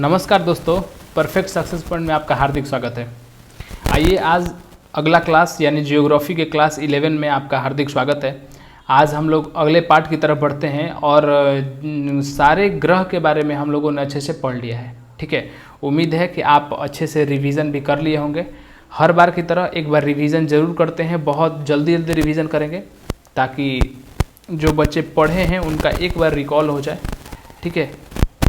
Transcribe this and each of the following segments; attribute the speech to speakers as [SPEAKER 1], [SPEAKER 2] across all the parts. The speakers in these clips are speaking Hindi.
[SPEAKER 1] नमस्कार दोस्तों, परफेक्ट सक्सेस पॉइंट में आपका हार्दिक स्वागत है। आइए आज अगला क्लास यानी जियोग्राफी के क्लास 11 में आपका हार्दिक स्वागत है। आज हम लोग अगले पार्ट की तरफ बढ़ते हैं और सारे ग्रह के बारे में हम लोगों ने अच्छे से पढ़ लिया है। ठीक है, उम्मीद है कि आप अच्छे से रिवीजन भी कर लिए होंगे। हर बार की तरह एक बार रिवीजन ज़रूर करते हैं, बहुत जल्दी रिवीजन करेंगे ताकि जो बच्चे पढ़े हैं उनका एक बार रिकॉल हो जाए। ठीक है,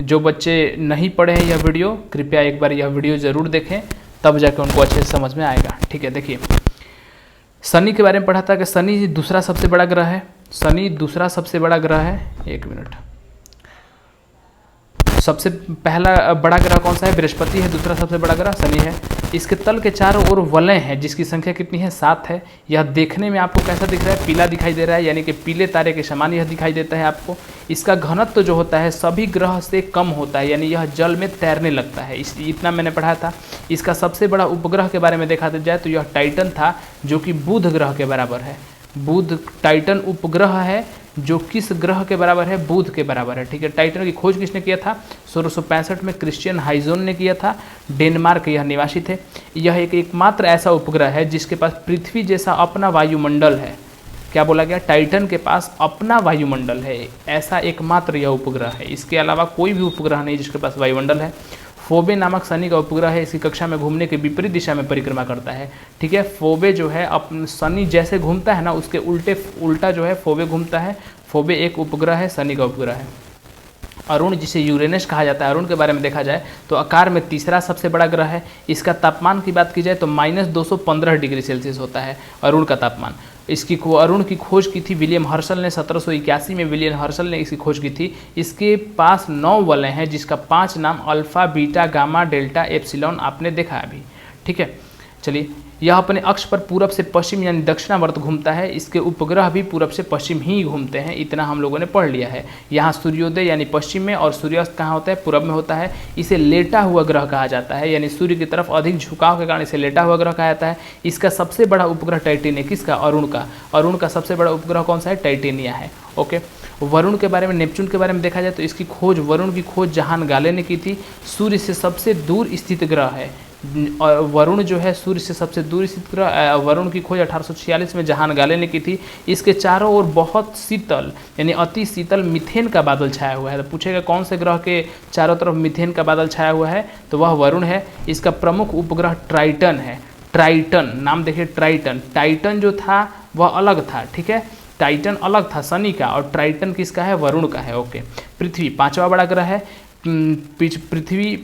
[SPEAKER 1] जो बच्चे नहीं पढ़े हैं यह वीडियो, कृपया एक बार यह वीडियो ज़रूर देखें, तब जाकर उनको अच्छे से समझ में आएगा। ठीक है, देखिए शनि के बारे में पढ़ा था कि शनि दूसरा सबसे बड़ा ग्रह है। शनि दूसरा सबसे बड़ा ग्रह है। एक मिनट, सबसे पहला बड़ा ग्रह कौन सा है? बृहस्पति है। दूसरा सबसे बड़ा ग्रह शनि है। इसके तल के चारों ओर वलय हैं जिसकी संख्या कितनी है? 7 है। यह देखने में आपको कैसा दिख रहा है? पीला दिखाई दे रहा है, यानी कि पीले तारे के समान यह दिखाई देता है आपको। इसका घनत्व तो जो होता है सभी ग्रह से कम होता है, यानी यह जल में तैरने लगता है। इतना मैंने पढ़ा था। इसका सबसे बड़ा उपग्रह के बारे में देखा जाए तो यह टाइटन था, जो कि बुध ग्रह के बराबर है। बुध टाइटन उपग्रह है जो किस ग्रह के बराबर है? बुध के बराबर है। ठीक है, टाइटन की खोज किसने किया था? 1665 में क्रिश्चियन हाइजोन ने किया था। डेनमार्क यह निवासी थे। यह एकमात्र ऐसा उपग्रह है जिसके पास पृथ्वी जैसा अपना वायुमंडल है। क्या बोला गया? टाइटन के पास अपना वायुमंडल है, ऐसा एकमात्र यह उपग्रह है। इसके अलावा कोई भी उपग्रह नहीं जिसके पास वायुमंडल है। फोबे नामक शनि का उपग्रह है। इसकी कक्षा में घूमने के विपरीत दिशा में परिक्रमा करता है। ठीक है, फोबे जो है अपन शनि जैसे घूमता है ना, उसके उल्टा जो है फोबे घूमता है। फोबे एक उपग्रह है, शनि का उपग्रह है। अरुण, जिसे यूरेनस कहा जाता है, अरुण के बारे में देखा जाए तो आकार में तीसरा सबसे बड़ा ग्रह है। इसका तापमान की बात की जाए तो -215 डिग्री सेल्सियस होता है अरुण का तापमान। अरुण की खोज की थी विलियम हर्शल ने। 1781 में विलियम हर्शल ने इसकी खोज की थी। इसके पास 9 वलय हैं जिसका 5 नाम alpha, beta, gamma, delta, epsilon आपने देखा अभी। ठीक है, चलिए यह अपने अक्ष पर पूरब से पश्चिम यानी दक्षिणावर्त घूमता है। इसके उपग्रह भी पूरब से पश्चिम ही घूमते हैं, इतना हम लोगों ने पढ़ लिया है। यहाँ सूर्योदय यानी पश्चिम में और सूर्यास्त कहाँ होता है? पूरब में होता है। इसे लेटा हुआ ग्रह कहा जाता है, यानी सूर्य की तरफ अधिक झुकाव के कारण इसे लेटा हुआ ग्रह कहा जाता है। इसका सबसे बड़ा उपग्रह टाइटेनिया, किसका? अरुण का। अरुण का सबसे बड़ा उपग्रह कौन सा है? टाइटेनिया है। ओके, वरुण के बारे में, नेपच्यून के बारे में देखा जाए तो इसकी खोज, वरुण की खोज जहान गाले ने की थी। सूर्य से सबसे दूर स्थित ग्रह है और वरुण जो है सूर्य से सबसे दूर स्थित ग्रह। वरुण की खोज 1846 में जहान गाले ने की थी। इसके चारों ओर बहुत शीतल यानी अति शीतल मीथेन का बादल छाया हुआ है। तो पूछेगा कौन से ग्रह के चारों तरफ मीथेन का बादल छाया हुआ है? तो वह वरुण है। इसका प्रमुख उपग्रह ट्राइटन है। ट्राइटन नाम देखिए, ट्राइटन। टाइटन जो था वह अलग था। ठीक है, टाइटन अलग था शनि का, और ट्राइटन किसका है? वरुण का है। ओके, पृथ्वी 5वां बड़ा ग्रह है। पृथ्वी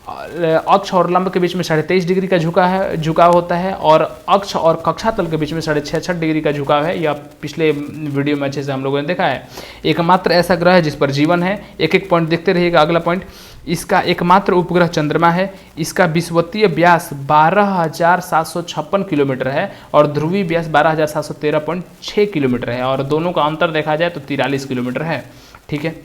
[SPEAKER 1] अक्ष और लंब के बीच में 23.5 डिग्री का झुकाव होता है, और अक्ष और कक्षा तल के बीच में 66.5 डिग्री का झुकाव है। यह पिछले वीडियो में अच्छे से हम लोगों ने देखा है। एकमात्र ऐसा ग्रह है जिस पर जीवन है। एक एक पॉइंट देखते रहिएगा। अगला पॉइंट, इसका एकमात्र उपग्रह चंद्रमा है। इसका विषुवतीय व्यास 12,756 किलोमीटर है और ध्रुवीय व्यास 12,713.6 किलोमीटर है, और दोनों का अंतर देखा जाए तो 43 किलोमीटर है। ठीक है,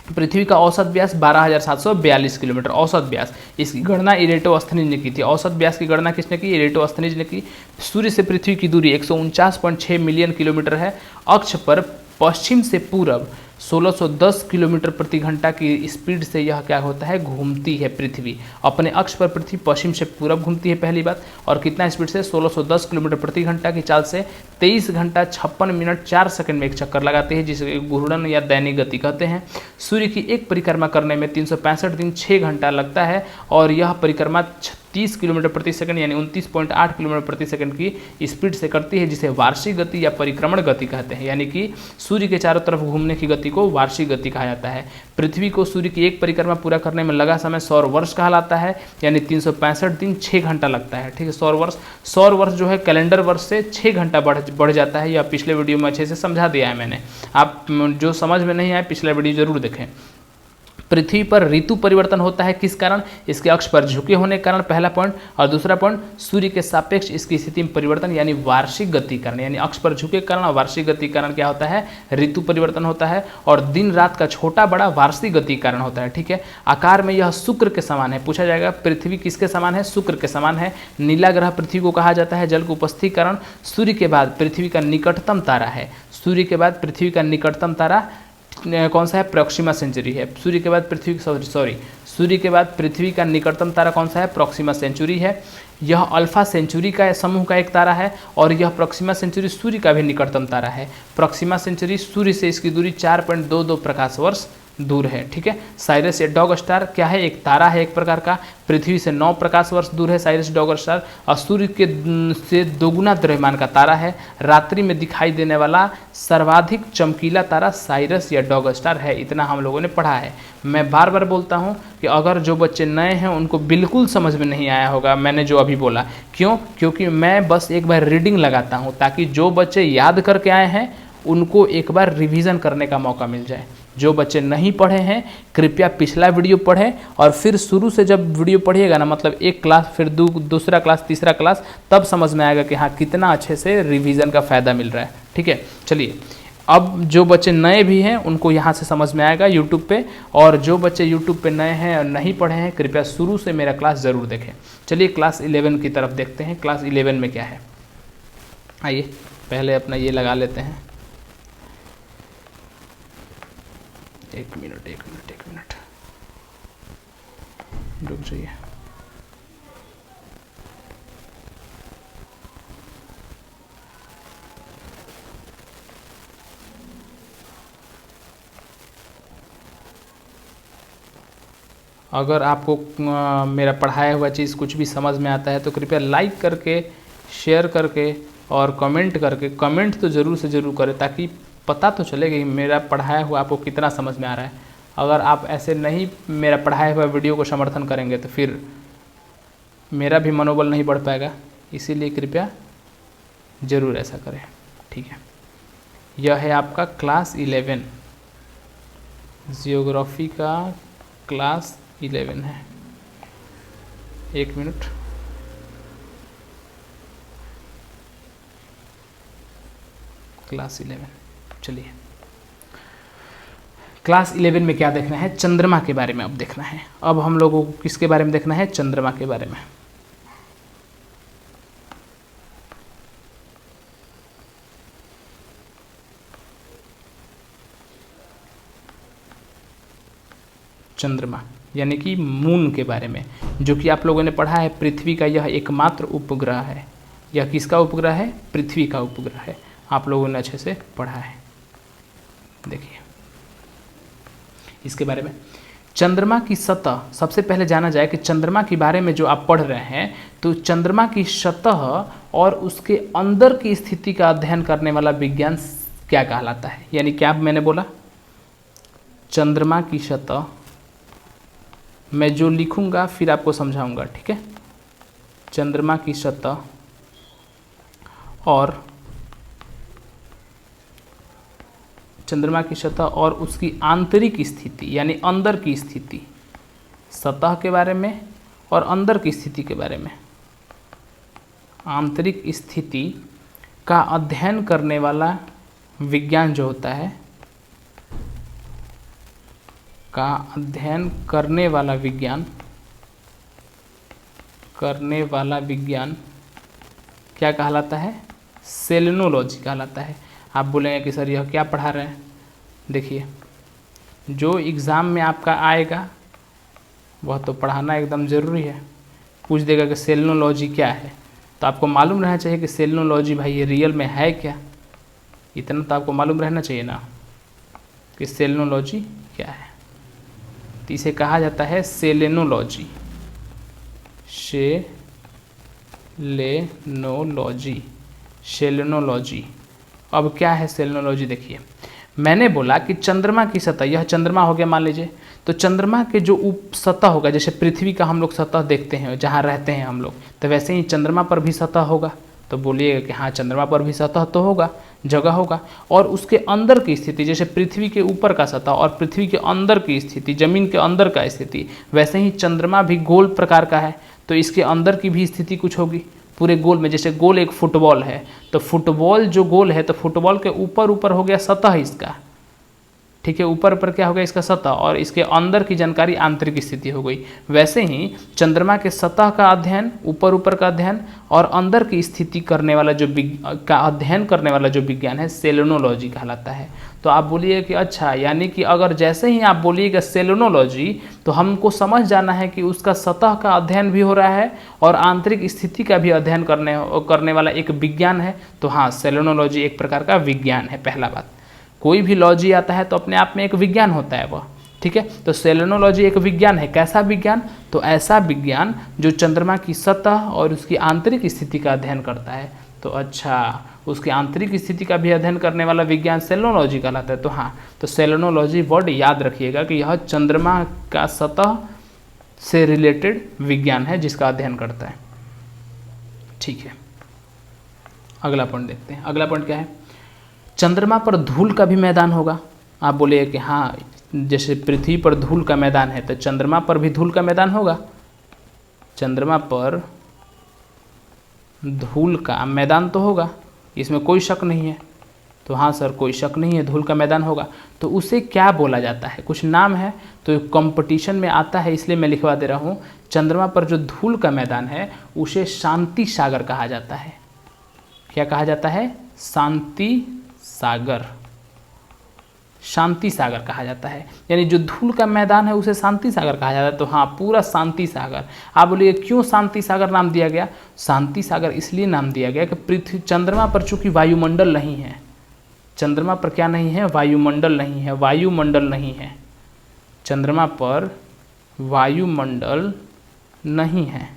[SPEAKER 1] पृथ्वी का औसत व्यास 12,742 किलोमीटर औसत व्यास। इसकी गणना इरेटोस्थनीज ने की थी। औसत व्यास की गणना किसने की? इरेटोस्थनीज ने की। सूर्य से पृथ्वी की दूरी 149.6 मिलियन किलोमीटर है। अक्ष पर पश्चिम से पूरब 1610 किलोमीटर प्रति घंटा की स्पीड से यह क्या होता है? घूमती है पृथ्वी। अपने अक्ष पर पृथ्वी पश्चिम से पूरब घूमती है पहली बात, और कितना स्पीड से? 1610 किलोमीटर प्रति घंटा की चाल से 23 घंटा 56 मिनट 4 सेकंड में एक चक्कर लगाती है, जिसे घूर्णन या दैनिक गति कहते हैं। सूर्य की एक परिक्रमा करने में 365 दिन 6 घंटा लगता है, और यह परिक्रमा 30 किलोमीटर प्रति सेकंड यानी 29.8 किलोमीटर प्रति सेकंड की स्पीड से करती है, जिसे वार्षिक गति या परिक्रमण गति कहते हैं। यानी कि सूर्य के चारों तरफ घूमने की गति को वार्षिक गति कहा जाता है। पृथ्वी को सूर्य की एक परिक्रमा पूरा करने में लगा समय सौर वर्ष कहलाता है, यानी 365 दिन 6 घंटा लगता है। ठीक है, सौर वर्ष जो है कैलेंडर वर्ष से 6 घंटा बढ़ जाता है। यह पिछले वीडियो में अच्छे से समझा दिया है मैंने। आप जो समझ में नहीं आए पिछला वीडियो जरूर देखें। पृथ्वी पर ऋतु परिवर्तन होता है, किस कारण? इसके अक्ष पर झुके होने के कारण, पहला पॉइंट। और दूसरा पॉइंट, सूर्य के सापेक्ष इसकी स्थिति में परिवर्तन यानी वार्षिक गति कारण, यानी अक्ष पर झुके कारण और वार्षिक गति कारण क्या होता है? ऋतु परिवर्तन होता है। और दिन रात का छोटा बड़ा वार्षिक गति कारण होता है। ठीक है, आकार में यह शुक्र के समान है। पूछा जाएगा पृथ्वी किसके समान है? शुक्र के समान है। नीला ग्रह पृथ्वी को कहा जाता है जल की उपस्थिति कारण। सूर्य के बाद पृथ्वी का निकटतम तारा है। सूर्य के बाद पृथ्वी का निकटतम तारा कौन सा है, प्रॉक्सिमा सेंचुरी है। सूर्य के बाद पृथ्वी, सूर्य के बाद पृथ्वी का निकटतम तारा कौन सा है, प्रॉक्सिमा सेंचुरी है। यह अल्फा सेंचुरी का समूह का एक तारा है और यह प्रॉक्सिमा सेंचुरी सूर्य का भी निकटतम तारा है। प्रॉक्सिमा सेंचुरी सूर्य से इसकी दूरी 4.22 प्रकाश वर्ष दूर है। ठीक है। साइरस या डॉग स्टार क्या है, एक तारा है एक प्रकार का, पृथ्वी से 9 प्रकाश वर्ष दूर है साइरस डॉग स्टार और सूर्य के से दोगुना द्रव्यमान का तारा है। रात्रि में दिखाई देने वाला सर्वाधिक चमकीला तारा साइरस या डॉग स्टार है। इतना हम लोगों ने पढ़ा है। मैं बार बार बोलता हूँ कि अगर जो बच्चे नए हैं उनको बिल्कुल समझ में नहीं आया होगा मैंने जो अभी बोला, क्यों, क्योंकि मैं बस एक बार रीडिंग लगाता हूँ ताकि जो बच्चे याद करके आए हैं उनको एक बार रिवीजन करने का मौका मिल जाए। जो बच्चे नहीं पढ़े हैं कृपया पिछला वीडियो पढ़ें और फिर शुरू से जब वीडियो पढ़िएगा ना, मतलब एक क्लास फिर दूसरा क्लास तीसरा क्लास, तब समझ में आएगा कि हाँ कितना अच्छे से रिवीजन का फ़ायदा मिल रहा है। ठीक है। चलिए, अब जो बच्चे नए भी हैं उनको यहाँ से समझ में आएगा यूट्यूब पे, और जो बच्चे यूट्यूब पे नए हैं और नहीं पढ़े हैं कृपया शुरू से मेरा क्लास ज़रूर देखें। चलिए क्लास 11 की तरफ देखते हैं। क्लास 11 में क्या है, आइए पहले अपना ये लगा लेते हैं। एक मिनट रुक जाइए। अगर आपको मेरा पढ़ाया हुआ चीज़ कुछ भी समझ में आता है तो कृपया लाइक करके, शेयर करके और कमेंट करके, कमेंट तो ज़रूर से ज़रूर करें ताकि पता तो चले कि मेरा पढ़ाया हुआ आपको कितना समझ में आ रहा है। अगर आप ऐसे नहीं मेरा पढ़ाया हुआ वीडियो को समर्थन करेंगे तो फिर मेरा भी मनोबल नहीं बढ़ पाएगा, इसीलिए कृपया ज़रूर ऐसा करें। ठीक है। यह है आपका क्लास 11, जियोग्राफी का क्लास 11 है। एक मिनट, क्लास 11। चलिए क्लास 11 में क्या देखना है, चंद्रमा के बारे में अब देखना है। अब हम लोगों को किसके बारे में देखना है, चंद्रमा के बारे में। चंद्रमा यानी कि मून के बारे में, जो कि आप लोगों ने पढ़ा है पृथ्वी का यह एकमात्र उपग्रह है। यह किसका उपग्रह है, पृथ्वी का उपग्रह है। आप लोगों ने अच्छे से पढ़ा है। देखिए इसके बारे में, चंद्रमा की सतह, सबसे पहले जाना जाए कि चंद्रमा के बारे में जो आप पढ़ रहे हैं तो चंद्रमा की सतह और उसके अंदर की स्थिति का अध्ययन करने वाला विज्ञान क्या कहलाता है। यानी क्या मैंने बोला, चंद्रमा की सतह, मैं जो लिखूंगा फिर आपको समझाऊंगा। ठीक है। चंद्रमा की सतह और चंद्रमा की सतह और उसकी आंतरिक स्थिति यानी अंदर की स्थिति, सतह के बारे में और अंदर की स्थिति के बारे में, आंतरिक स्थिति का अध्ययन करने वाला विज्ञान जो होता है, का अध्ययन करने वाला विज्ञान क्या कहलाता है, सेलेनोलॉजी कहलाता है। आप बोलेंगे कि सर यह क्या पढ़ा रहे हैं। देखिए जो एग्ज़ाम में आपका आएगा वह तो पढ़ाना एकदम ज़रूरी है। पूछ देगा कि सेलेनोलॉजी क्या है, तो आपको मालूम रहना चाहिए कि सेलेनोलॉजी भाई ये रियल में है क्या। इतना तो आपको मालूम रहना चाहिए ना कि सेलेनोलॉजी क्या है। तो इसे कहा जाता है सेलेनोलॉजी, सेलेनोलॉजी। अब क्या है सेलेनोलॉजी, देखिए मैंने बोला कि चंद्रमा की सतह, यह चंद्रमा हो गया मान लीजिए, तो चंद्रमा के जो उप सतह होगा, जैसे पृथ्वी का हम लोग सतह देखते हैं जहाँ रहते हैं हम लोग, तो वैसे ही चंद्रमा पर भी सतह होगा। तो बोलिएगा कि हाँ चंद्रमा पर भी सतह तो होगा, जगह होगा। और उसके अंदर की स्थिति, जैसे पृथ्वी के ऊपर का सतह और पृथ्वी के अंदर की स्थिति, जमीन के अंदर का स्थिति, वैसे ही चंद्रमा भी गोल प्रकार का है, तो इसके अंदर की भी स्थिति कुछ होगी पूरे गोल में। जैसे गोल एक फुटबॉल है, तो फुटबॉल जो गोल है तो फुटबॉल के ऊपर ऊपर हो गया सतह इसका, ठीक है। ऊपर पर क्या हो गया इसका सतह, और इसके अंदर की जानकारी आंतरिक स्थिति हो गई। वैसे ही चंद्रमा के सतह का अध्ययन, ऊपर का अध्ययन और अंदर की स्थिति करने वाला का अध्ययन करने वाला जो विज्ञान है सेलेनोलॉजी कहलाता है। तो आप बोलिए कि अच्छा, यानी कि अगर जैसे ही आप बोलिएगा सेलेनोलॉजी तो हमको समझ जाना है कि उसका सतह का अध्ययन भी हो रहा है और आंतरिक स्थिति का भी अध्ययन करने वाला एक विज्ञान है। तो हाँ, सेलेनोलॉजी एक प्रकार का विज्ञान है। पहला बात, कोई भी लॉजी आता है तो अपने आप में एक विज्ञान होता है वह, ठीक है। तो सेलेनोलॉजी एक विज्ञान है। कैसा विज्ञान? तो ऐसा विज्ञान जो चंद्रमा की सतह और उसकी आंतरिक स्थिति का अध्ययन करता है। तो अच्छा, उसकी आंतरिक स्थिति का भी अध्ययन करने वाला विज्ञान सेलेनोलॉजी कहलाता है। तो हाँ, तो सेलेनोलॉजी वर्ड याद रखिएगा कि यह चंद्रमा का सतह से रिलेटेड विज्ञान है जिसका अध्ययन करता है, ठीक है। अगला पॉइंट देखते हैं। अगला पॉइंट क्या है? चंद्रमा पर धूल का भी मैदान होगा। आप बोलिए कि हाँ, जैसे पृथ्वी पर धूल का मैदान है तो चंद्रमा पर भी धूल का मैदान होगा। चंद्रमा पर धूल का मैदान तो होगा, इसमें कोई शक नहीं है। तो हाँ सर, कोई शक नहीं है, धूल का मैदान होगा। तो उसे क्या बोला जाता है? कुछ नाम है, तो कंपटीशन में आता है, इसलिए मैं लिखवा दे रहा हूँ। चंद्रमा पर जो धूल का मैदान है उसे शांति सागर कहा जाता है। क्या कहा जाता है? शांति सागर, शांति सागर कहा जाता है। यानी जो धूल का मैदान है उसे शांति सागर कहा जाता है। तो हाँ, पूरा शांति सागर। आप बोलिए क्यों शांति सागर नाम दिया गया? शांति सागर इसलिए नाम दिया गया कि पृथ्वी, चंद्रमा पर चूंकि वायुमंडल नहीं है, चंद्रमा पर क्या नहीं है? वायुमंडल नहीं है, वायुमंडल नहीं है। चंद्रमा पर वायुमंडल नहीं है,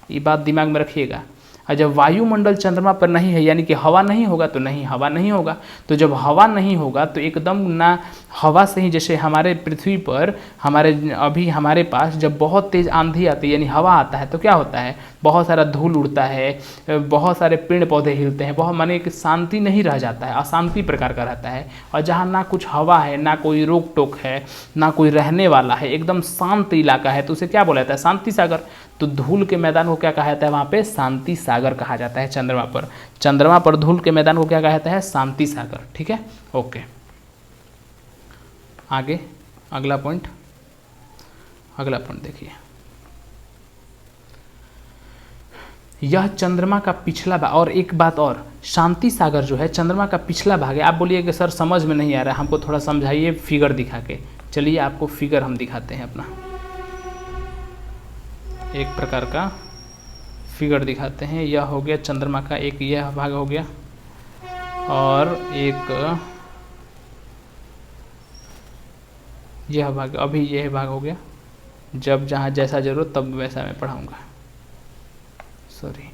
[SPEAKER 1] ये बात दिमाग में रखिएगा। और जब वायुमंडल चंद्रमा पर नहीं है, यानी कि हवा नहीं होगा, तो नहीं, हवा नहीं होगा। तो जब हवा नहीं होगा तो एकदम ना हवा से ही, जैसे हमारे पृथ्वी पर अभी हमारे पास जब बहुत तेज़ आंधी आती है यानी हवा आता है तो क्या होता है? बहुत सारा धूल उड़ता है, बहुत सारे पेड़ पौधे हिलते हैं, बहुत माने कि शांति नहीं रह जाता है, अशांति प्रकार का रहता है। और जहाँ ना कुछ हवा है, ना कोई रोक टोक है, ना कोई रहने वाला है, एकदम शांत इलाका है, तो उसे क्या बोला जाता है? शांति सागर। तो धूल के मैदान को क्या कहा जाता है? वहाँ पे शांति सागर कहा जाता है। चंद्रमा पर, चंद्रमा पर धूल के मैदान को क्या कहा जाता है? शांति सागर, ठीक है, ओके। आगे अगला पॉइंट देखिए। यह चंद्रमा का पिछला भाग, और एक बात और, शांति सागर जो है चंद्रमा का पिछला भाग है। आप बोलिए कि सर समझ में नहीं आ रहा है, हमको थोड़ा समझाइए फिगर दिखा के। चलिए आपको फिगर हम दिखाते हैं अपना, एक प्रकार का फिगर दिखाते हैं। यह हो गया चंद्रमा का एक, यह भाग हो गया, और एक यह भाग, अभी यह भाग हो गया। जब जहाँ जैसा जरूरत तब वैसा मैं पढ़ाऊँगा, सॉरी।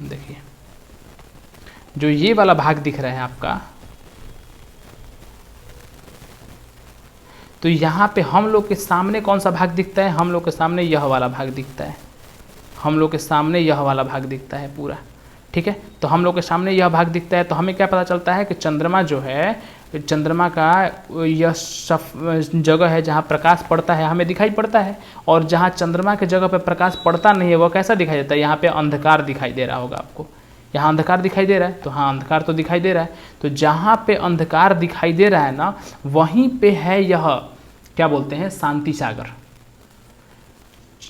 [SPEAKER 1] देखिए, जो ये वाला भाग दिख रहा है आपका, तो यहाँ पे हम लोग के सामने कौन सा भाग दिखता है? हम लोग के सामने यह वाला भाग दिखता है। हम लोग के सामने यह वाला भाग दिखता है पूरा, ठीक है। तो हम लोग के सामने यह भाग दिखता है, तो हमें क्या पता चलता है कि चंद्रमा जो है, चंद्रमा का यह जगह है जहाँ प्रकाश पड़ता है हमें दिखाई पड़ता है, और जहाँ चंद्रमा के जगह पे प्रकाश पड़ता नहीं है वह कैसा दिखाई देता है? यहाँ पे अंधकार दिखाई दे रहा होगा आपको। यहाँ अंधकार दिखाई दे रहा है, तो हाँ अंधकार तो दिखाई दे रहा है। तो जहाँ पे अंधकार दिखाई दे रहा है ना, वहीं पे है यह, क्या बोलते हैं? शांति सागर।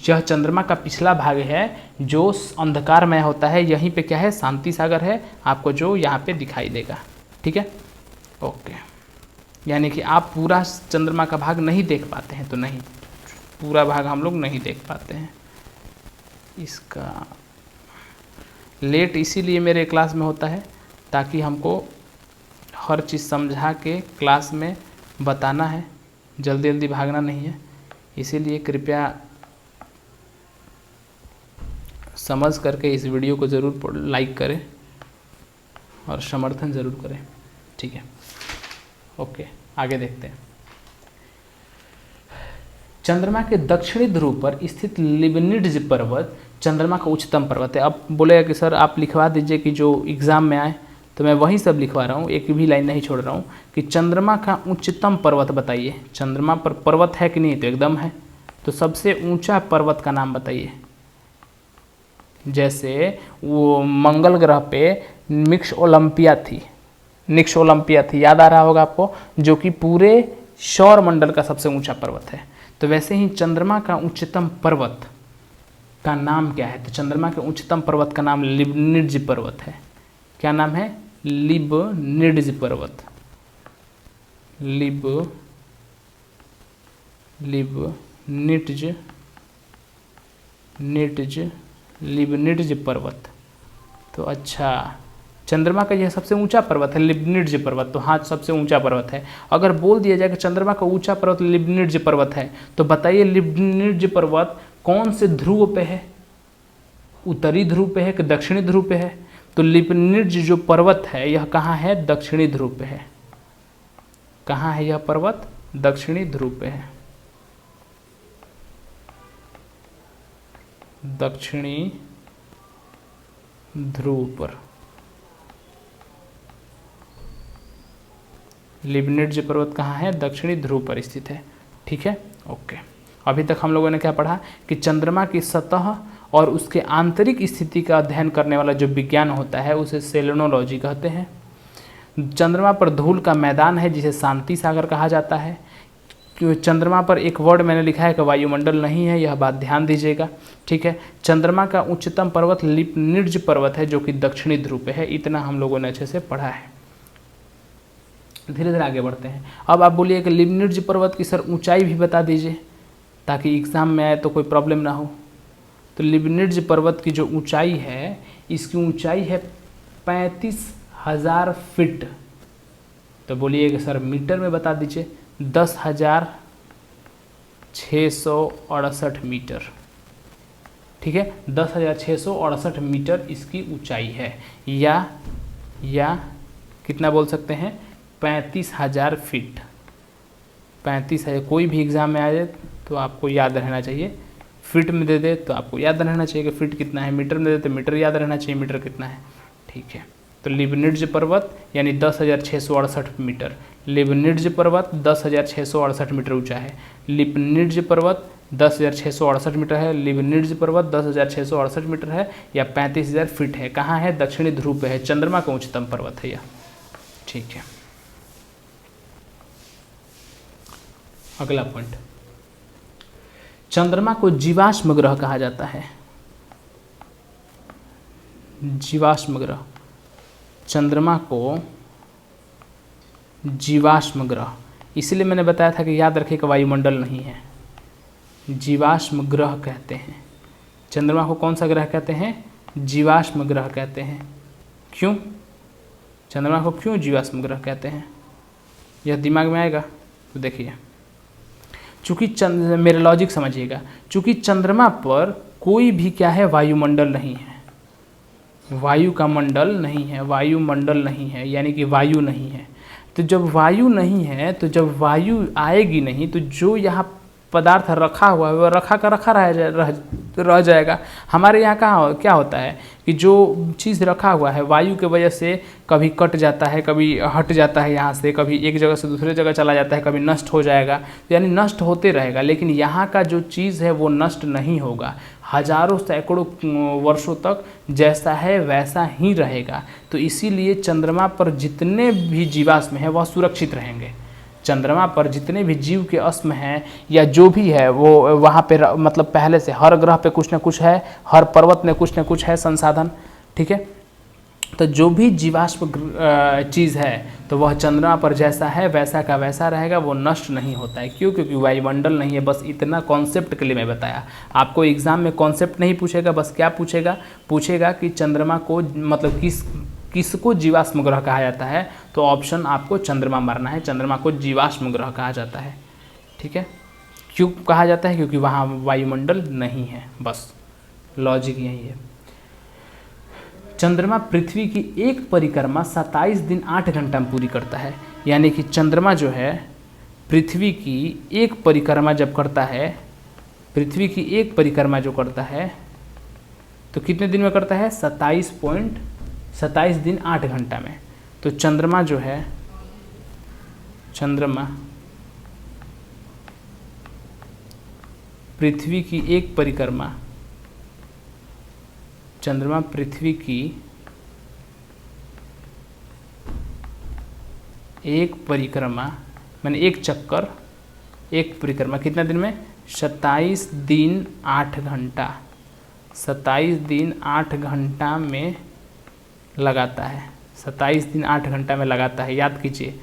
[SPEAKER 1] यह चंद्रमा का पिछला भाग है जो अंधकार में होता है, यहीं पे क्या है? शांति सागर है, आपको जो यहाँ पे दिखाई देगा, ठीक है, ओके। यानी कि आप पूरा चंद्रमा का भाग नहीं देख पाते हैं, तो नहीं, पूरा भाग हम लोग नहीं देख पाते हैं। इसका लेट इसीलिए मेरे क्लास में होता है ताकि हमको हर चीज़ समझा के क्लास में बताना है, जल्दी जल्दी भागना नहीं है। इसीलिए कृपया समझ करके इस वीडियो को ज़रूर लाइक करें और समर्थन ज़रूर करें, ठीक है, ओके। आगे देखते हैं। चंद्रमा के दक्षिणी ध्रुव पर स्थित लिबनिट्ज पर्वत चंद्रमा का उच्चतम पर्वत है। अब बोलेगा कि सर आप लिखवा दीजिए कि जो एग्ज़ाम में आए, तो मैं वही सब लिखवा रहा हूँ, एक भी लाइन नहीं छोड़ रहा हूँ कि चंद्रमा का उच्चतम पर्वत बताइए। चंद्रमा पर पर्वत है कि नहीं? तो एकदम है। तो सबसे ऊंचा पर्वत का नाम बताइए। जैसे वो मंगल ग्रह पे मिक्स ओलंपिया थी, निक्स ओलंपिया थी, याद आ रहा होगा आपको, जो कि पूरे सौर मंडल का सबसे ऊंचा पर्वत है। तो वैसे ही चंद्रमा का उच्चतम पर्वत का नाम क्या है? तो चंद्रमा के उच्चतम पर्वत का नाम लिबनिट्ज पर्वत है। क्या नाम है? लिबनिट्ज पर्वत। लिबनिट्ज पर्वत। तो अच्छा, चंद्रमा का यह सबसे ऊंचा पर्वत है लिबनिट्ज पर्वत, तो हाँ सबसे ऊंचा पर्वत है। अगर बोल दिया जाए कि चंद्रमा का ऊंचा पर्वत लिबनिट्ज पर्वत है, तो बताइए लिबनिट्ज पर्वत कौन से ध्रुव पे है? उत्तरी ध्रुव पे है कि दक्षिणी ध्रुव पे है? तो लिबनिट्ज जो पर्वत है यह कहाँ है? दक्षिणी ध्रुव पे है। कहाँ है यह पर्वत? दक्षिणी ध्रुव पे है। दक्षिणी ध्रुव पर लिबनिट्ज पर्वत कहाँ है? दक्षिणी ध्रुव पर स्थित है। ठीक है, ओके। अभी तक हम लोगों ने क्या पढ़ा कि चंद्रमा की सतह और उसके आंतरिक स्थिति का अध्ययन करने वाला जो विज्ञान होता है उसे सेलेनोलॉजी कहते हैं। चंद्रमा पर धूल का मैदान है जिसे शांति सागर कहा जाता है। चंद्रमा पर एक वर्ड मैंने लिखा है कि वायुमंडल नहीं है, यह बात ध्यान दीजिएगा। ठीक है, चंद्रमा का उच्चतम पर्वत लिबनिट्ज पर्वत है जो कि दक्षिणी ध्रुव पे है। इतना हम लोगों ने अच्छे से पढ़ा है। धीरे धीरे आगे बढ़ते हैं। अब आप बोलिए कि लिबनिट्ज पर्वत की सर ऊंचाई भी बता दीजिए ताकि एग्जाम में आए तो कोई प्रॉब्लम ना हो। तो लिबनिट्ज पर्वत की जो ऊंचाई है, इसकी ऊंचाई है 35,000 फीट। तो बोलिए कि सर मीटर में बता दीजिए। 10,668 मीटर। ठीक है, 10,668 मीटर इसकी ऊंचाई है, या कितना बोल सकते हैं? 35,000 फीट। 35,000, कोई भी एग्जाम में आ जाए तो आपको याद रहना चाहिए। फीट में दे दे तो आपको याद रहना चाहिए कि फीट कितना है, मीटर में दे दे तो मीटर याद रहना चाहिए मीटर कितना है। ठीक है, तो लिबनिट्ज पर्वत यानी 10,668 मीटर। लिबनिट्ज पर्वत 10,668 मीटर ऊंचा है। लिबनिट्ज पर्वत 10,668 मीटर है। लिबनिट्ज पर्वत 10,668 मीटर है या 35,000 फीट है। कहाँ है? दक्षिणी ध्रुव पे है। चंद्रमा का उच्चतम पर्वत है यह। ठीक है, अगला पॉइंट, चंद्रमा को जीवाश्म ग्रह कहा जाता है। जीवाश्म ग्रह, चंद्रमा को जीवाश्म ग्रह इसलिए मैंने बताया था कि याद रखिए कि वायुमंडल नहीं है, जीवाश्म ग्रह कहते हैं। चंद्रमा को कौन सा ग्रह कहते हैं? जीवाश्म ग्रह कहते हैं। क्यों? चंद्रमा को क्यों जीवाश्म ग्रह कहते हैं? यह दिमाग में आएगा तो देखिए। चूँकि मेरा लॉजिक समझिएगा, चूँकि चंद्रमा पर कोई भी क्या है? वायुमंडल नहीं है, वायु का मंडल नहीं है, वायुमंडल नहीं है, यानी कि वायु नहीं है। तो जब वायु नहीं है, तो जब वायु आएगी नहीं, तो जो यहाँ पदार्थ रखा हुआ है वह रखा का रखा रह जाएगा। हमारे यहाँ कहाँ क्या होता है कि जो चीज़ रखा हुआ है वायु के वजह से कभी कट जाता है, कभी हट जाता है यहाँ से, कभी एक जगह से दूसरे जगह चला जाता है, कभी नष्ट हो जाएगा, यानी नष्ट होते रहेगा। लेकिन यहाँ का जो चीज़ है वो नष्ट नहीं होगा, हजारों सैकड़ों वर्षों तक जैसा है वैसा ही रहेगा। तो इसीलिए चंद्रमा पर जितने भी जीवाश्म हैं वह सुरक्षित रहेंगे। चंद्रमा पर जितने भी जीव के अस्म हैं या जो भी है वो वहाँ पे मतलब पहले से हर ग्रह पे कुछ ना कुछ है, हर पर्वत में कुछ ना कुछ है संसाधन। ठीक है, तो जो भी जीवाश्म चीज़ है तो वह चंद्रमा पर जैसा है वैसा का वैसा रहेगा, वो नष्ट नहीं होता है। क्यों? क्योंकि वायुमंडल नहीं है। बस इतना कॉन्सेप्ट के लिए मैं बताया आपको। एग्जाम में कॉन्सेप्ट नहीं पूछेगा, बस क्या पूछेगा कि चंद्रमा को मतलब किसको जीवाश्म ग्रह कहा जाता है, तो ऑप्शन आपको चंद्रमा मारना है। चंद्रमा को जीवाश्म ग्रह कहा जाता है। ठीक है, क्यों कहा जाता है? क्योंकि वहाँ वायुमंडल नहीं है, बस लॉजिक यही है। चंद्रमा पृथ्वी की एक परिक्रमा 27 दिन 8 घंटा में पूरी करता है। यानी कि चंद्रमा जो है पृथ्वी की एक परिक्रमा जब करता है, पृथ्वी की एक परिक्रमा जो करता है तो कितने दिन में करता है? 27 दिन 8 घंटा में। तो चंद्रमा जो है, चंद्रमा पृथ्वी की एक परिक्रमा, चंद्रमा पृथ्वी की एक परिक्रमा माने एक चक्कर, एक परिक्रमा कितना दिन में? 27 दिन 8 घंटा, 27 दिन 8 घंटा में लगाता है, 27 दिन 8 घंटा में लगाता है। याद कीजिए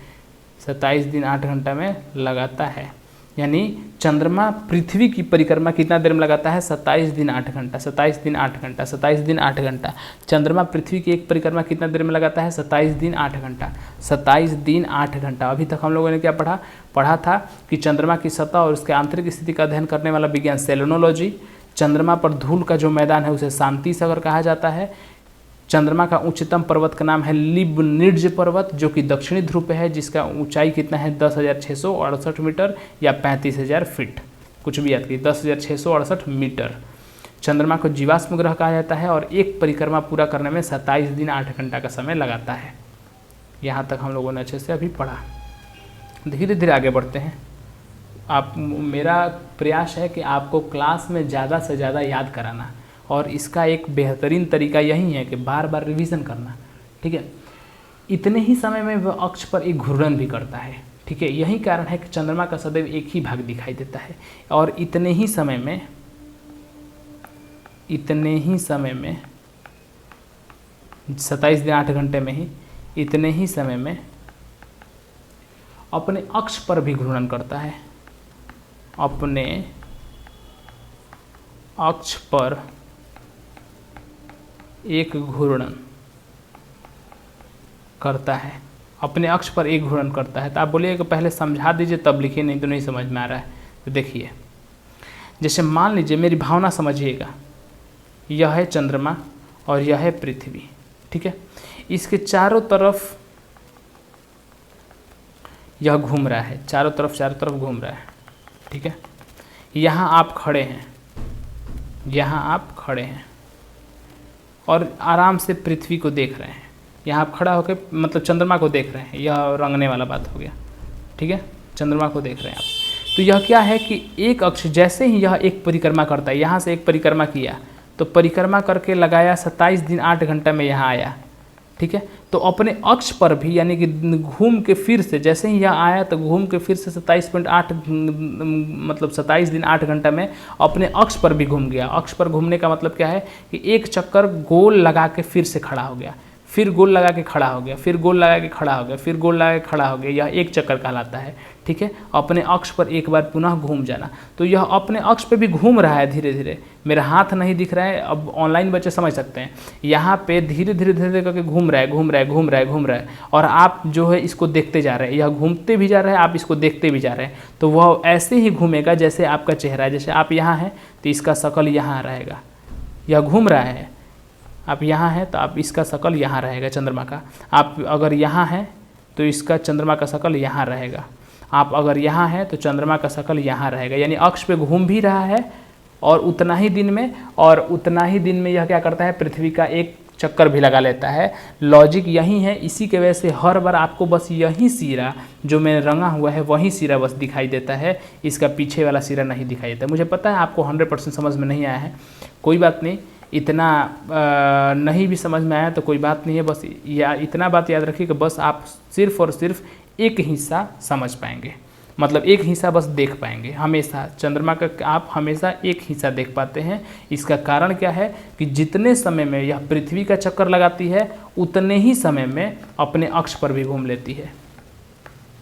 [SPEAKER 1] 27 दिन 8 घंटा में लगाता है, यानी चंद्रमा पृथ्वी की परिक्रमा कितना देर में लगाता है? 27 दिन 8 घंटा, 27 दिन 8 घंटा, 27 दिन 8 घंटा। चंद्रमा पृथ्वी की एक परिक्रमा कितना देर में लगाता है? 27 दिन 8 घंटा, 27 दिन 8 घंटा। अभी तक हम लोगों ने क्या पढ़ा था कि चंद्रमा की सतह और उसके आंतरिक स्थिति का अध्ययन करने वाला विज्ञान सेलेनोलॉजी। चंद्रमा पर धूल का जो मैदान है उसे शांति सागर कहा जाता है। चंद्रमा का उच्चतम पर्वत का नाम है लिबनिट्ज पर्वत, जो कि दक्षिणी ध्रुव पे है, जिसका ऊंचाई कितना है? 10,668 मीटर या 35,000 फीट, कुछ भी याद कीजिए, 10,668 मीटर। चंद्रमा को जीवाश्म ग्रह कहा जाता है और एक परिक्रमा पूरा करने में 27 दिन 8 घंटा का समय लगाता है। यहाँ तक हम लोगों ने अच्छे से अभी पढ़ा। धीरे धीरे आगे बढ़ते हैं। मेरा प्रयास है कि आपको क्लास में ज़्यादा से ज़्यादा याद कराना, और इसका एक बेहतरीन तरीका यही है कि बार बार रिवीजन करना। ठीक है, इतने ही समय में वह अक्ष पर एक घूर्णन भी करता है। ठीक है, यही कारण है कि चंद्रमा का सदैव एक ही भाग दिखाई देता है, और इतने ही समय में 27 दिन 8 घंटे में ही इतने ही समय में अपने अक्ष पर भी घूर्णन करता है, अपने अक्ष पर एक घूर्णन करता है, अपने अक्ष पर एक घूर्णन करता है। तो आप बोलिए कि पहले समझा दीजिए तब लिखिए, नहीं तो नहीं समझ में आ रहा है। तो देखिए, जैसे मान लीजिए, मेरी भावना समझिएगा, यह है चंद्रमा और यह है पृथ्वी। ठीक है, इसके चारों तरफ यह घूम रहा है, चारों तरफ घूम रहा है। ठीक है, यहाँ आप खड़े हैं, यहाँ आप खड़े हैं और आराम से पृथ्वी को देख रहे हैं। यहाँ आप खड़ा होकर मतलब चंद्रमा को देख रहे हैं, यह रंगने वाला बात हो गया। ठीक है, चंद्रमा को देख रहे हैं आप। तो यह क्या है कि एक अक्ष, जैसे ही यह एक परिक्रमा करता है, यहाँ से एक परिक्रमा किया तो परिक्रमा करके लगाया 27 दिन 8 घंटा में यहाँ आया। ठीक है, तो अपने अक्ष पर भी, यानी कि घूम के फिर से, जैसे ही यहाँ आया तो घूम के फिर से 27.8 मतलब 27 दिन 8 घंटा में अपने अक्ष पर भी घूम गया। अक्ष पर घूमने का मतलब क्या है कि एक चक्कर गोल लगा के फिर से खड़ा हो गया, फिर गोल लगा के खड़ा हो गया, फिर गोल लगा के खड़ा हो गया, फिर गोल लगा के खड़ा हो गया। यह एक चक्कर कहलाता है। ठीक है, अपने अक्ष पर एक बार पुनः घूम जाना। तो यह अपने अक्ष पे भी घूम रहा है धीरे धीरे। मेरा हाथ नहीं दिख रहा है, अब ऑनलाइन बच्चे समझ सकते हैं। यहाँ पे धीरे धीरे करके घूम रहा है और आप जो है इसको देखते जा रहे हैं। यह घूमते भी जा रहे हैं, आप इसको देखते भी जा रहे हैं। तो वह ऐसे ही घूमेगा जैसे आपका चेहरा है। जैसे आप यहाँ हैं तो इसका शकल यहाँ रहेगा, यह घूम रहा है। आप यहाँ हैं तो आप इसका शकल यहाँ रहेगा चंद्रमा का। आप अगर यहाँ हैं तो इसका चंद्रमा का शकल यहाँ रहेगा। आप अगर यहाँ हैं तो चंद्रमा का शकल यहाँ रहेगा। यानी अक्ष पे घूम भी रहा है और उतना ही दिन में, यह क्या करता है, पृथ्वी का एक चक्कर भी लगा लेता है। लॉजिक यही है। इसी के वजह से हर बार आपको बस यही सिरा जो मैंने रंगा हुआ है वही सिरा बस दिखाई देता है, इसका पीछे वाला सिरा नहीं दिखाई देता। मुझे पता है आपको 100% समझ में नहीं आया है, कोई बात नहीं। इतना नहीं भी समझ में आया तो कोई बात नहीं है। बस इतना बात याद रखिए कि बस आप सिर्फ और सिर्फ एक हिस्सा समझ पाएंगे, मतलब एक हिस्सा बस देख पाएंगे। हमेशा चंद्रमा का आप हमेशा एक हिस्सा देख पाते हैं। इसका कारण क्या है कि जितने समय में यह पृथ्वी का चक्कर लगाती है उतने ही समय में अपने अक्ष पर भी घूम लेती है,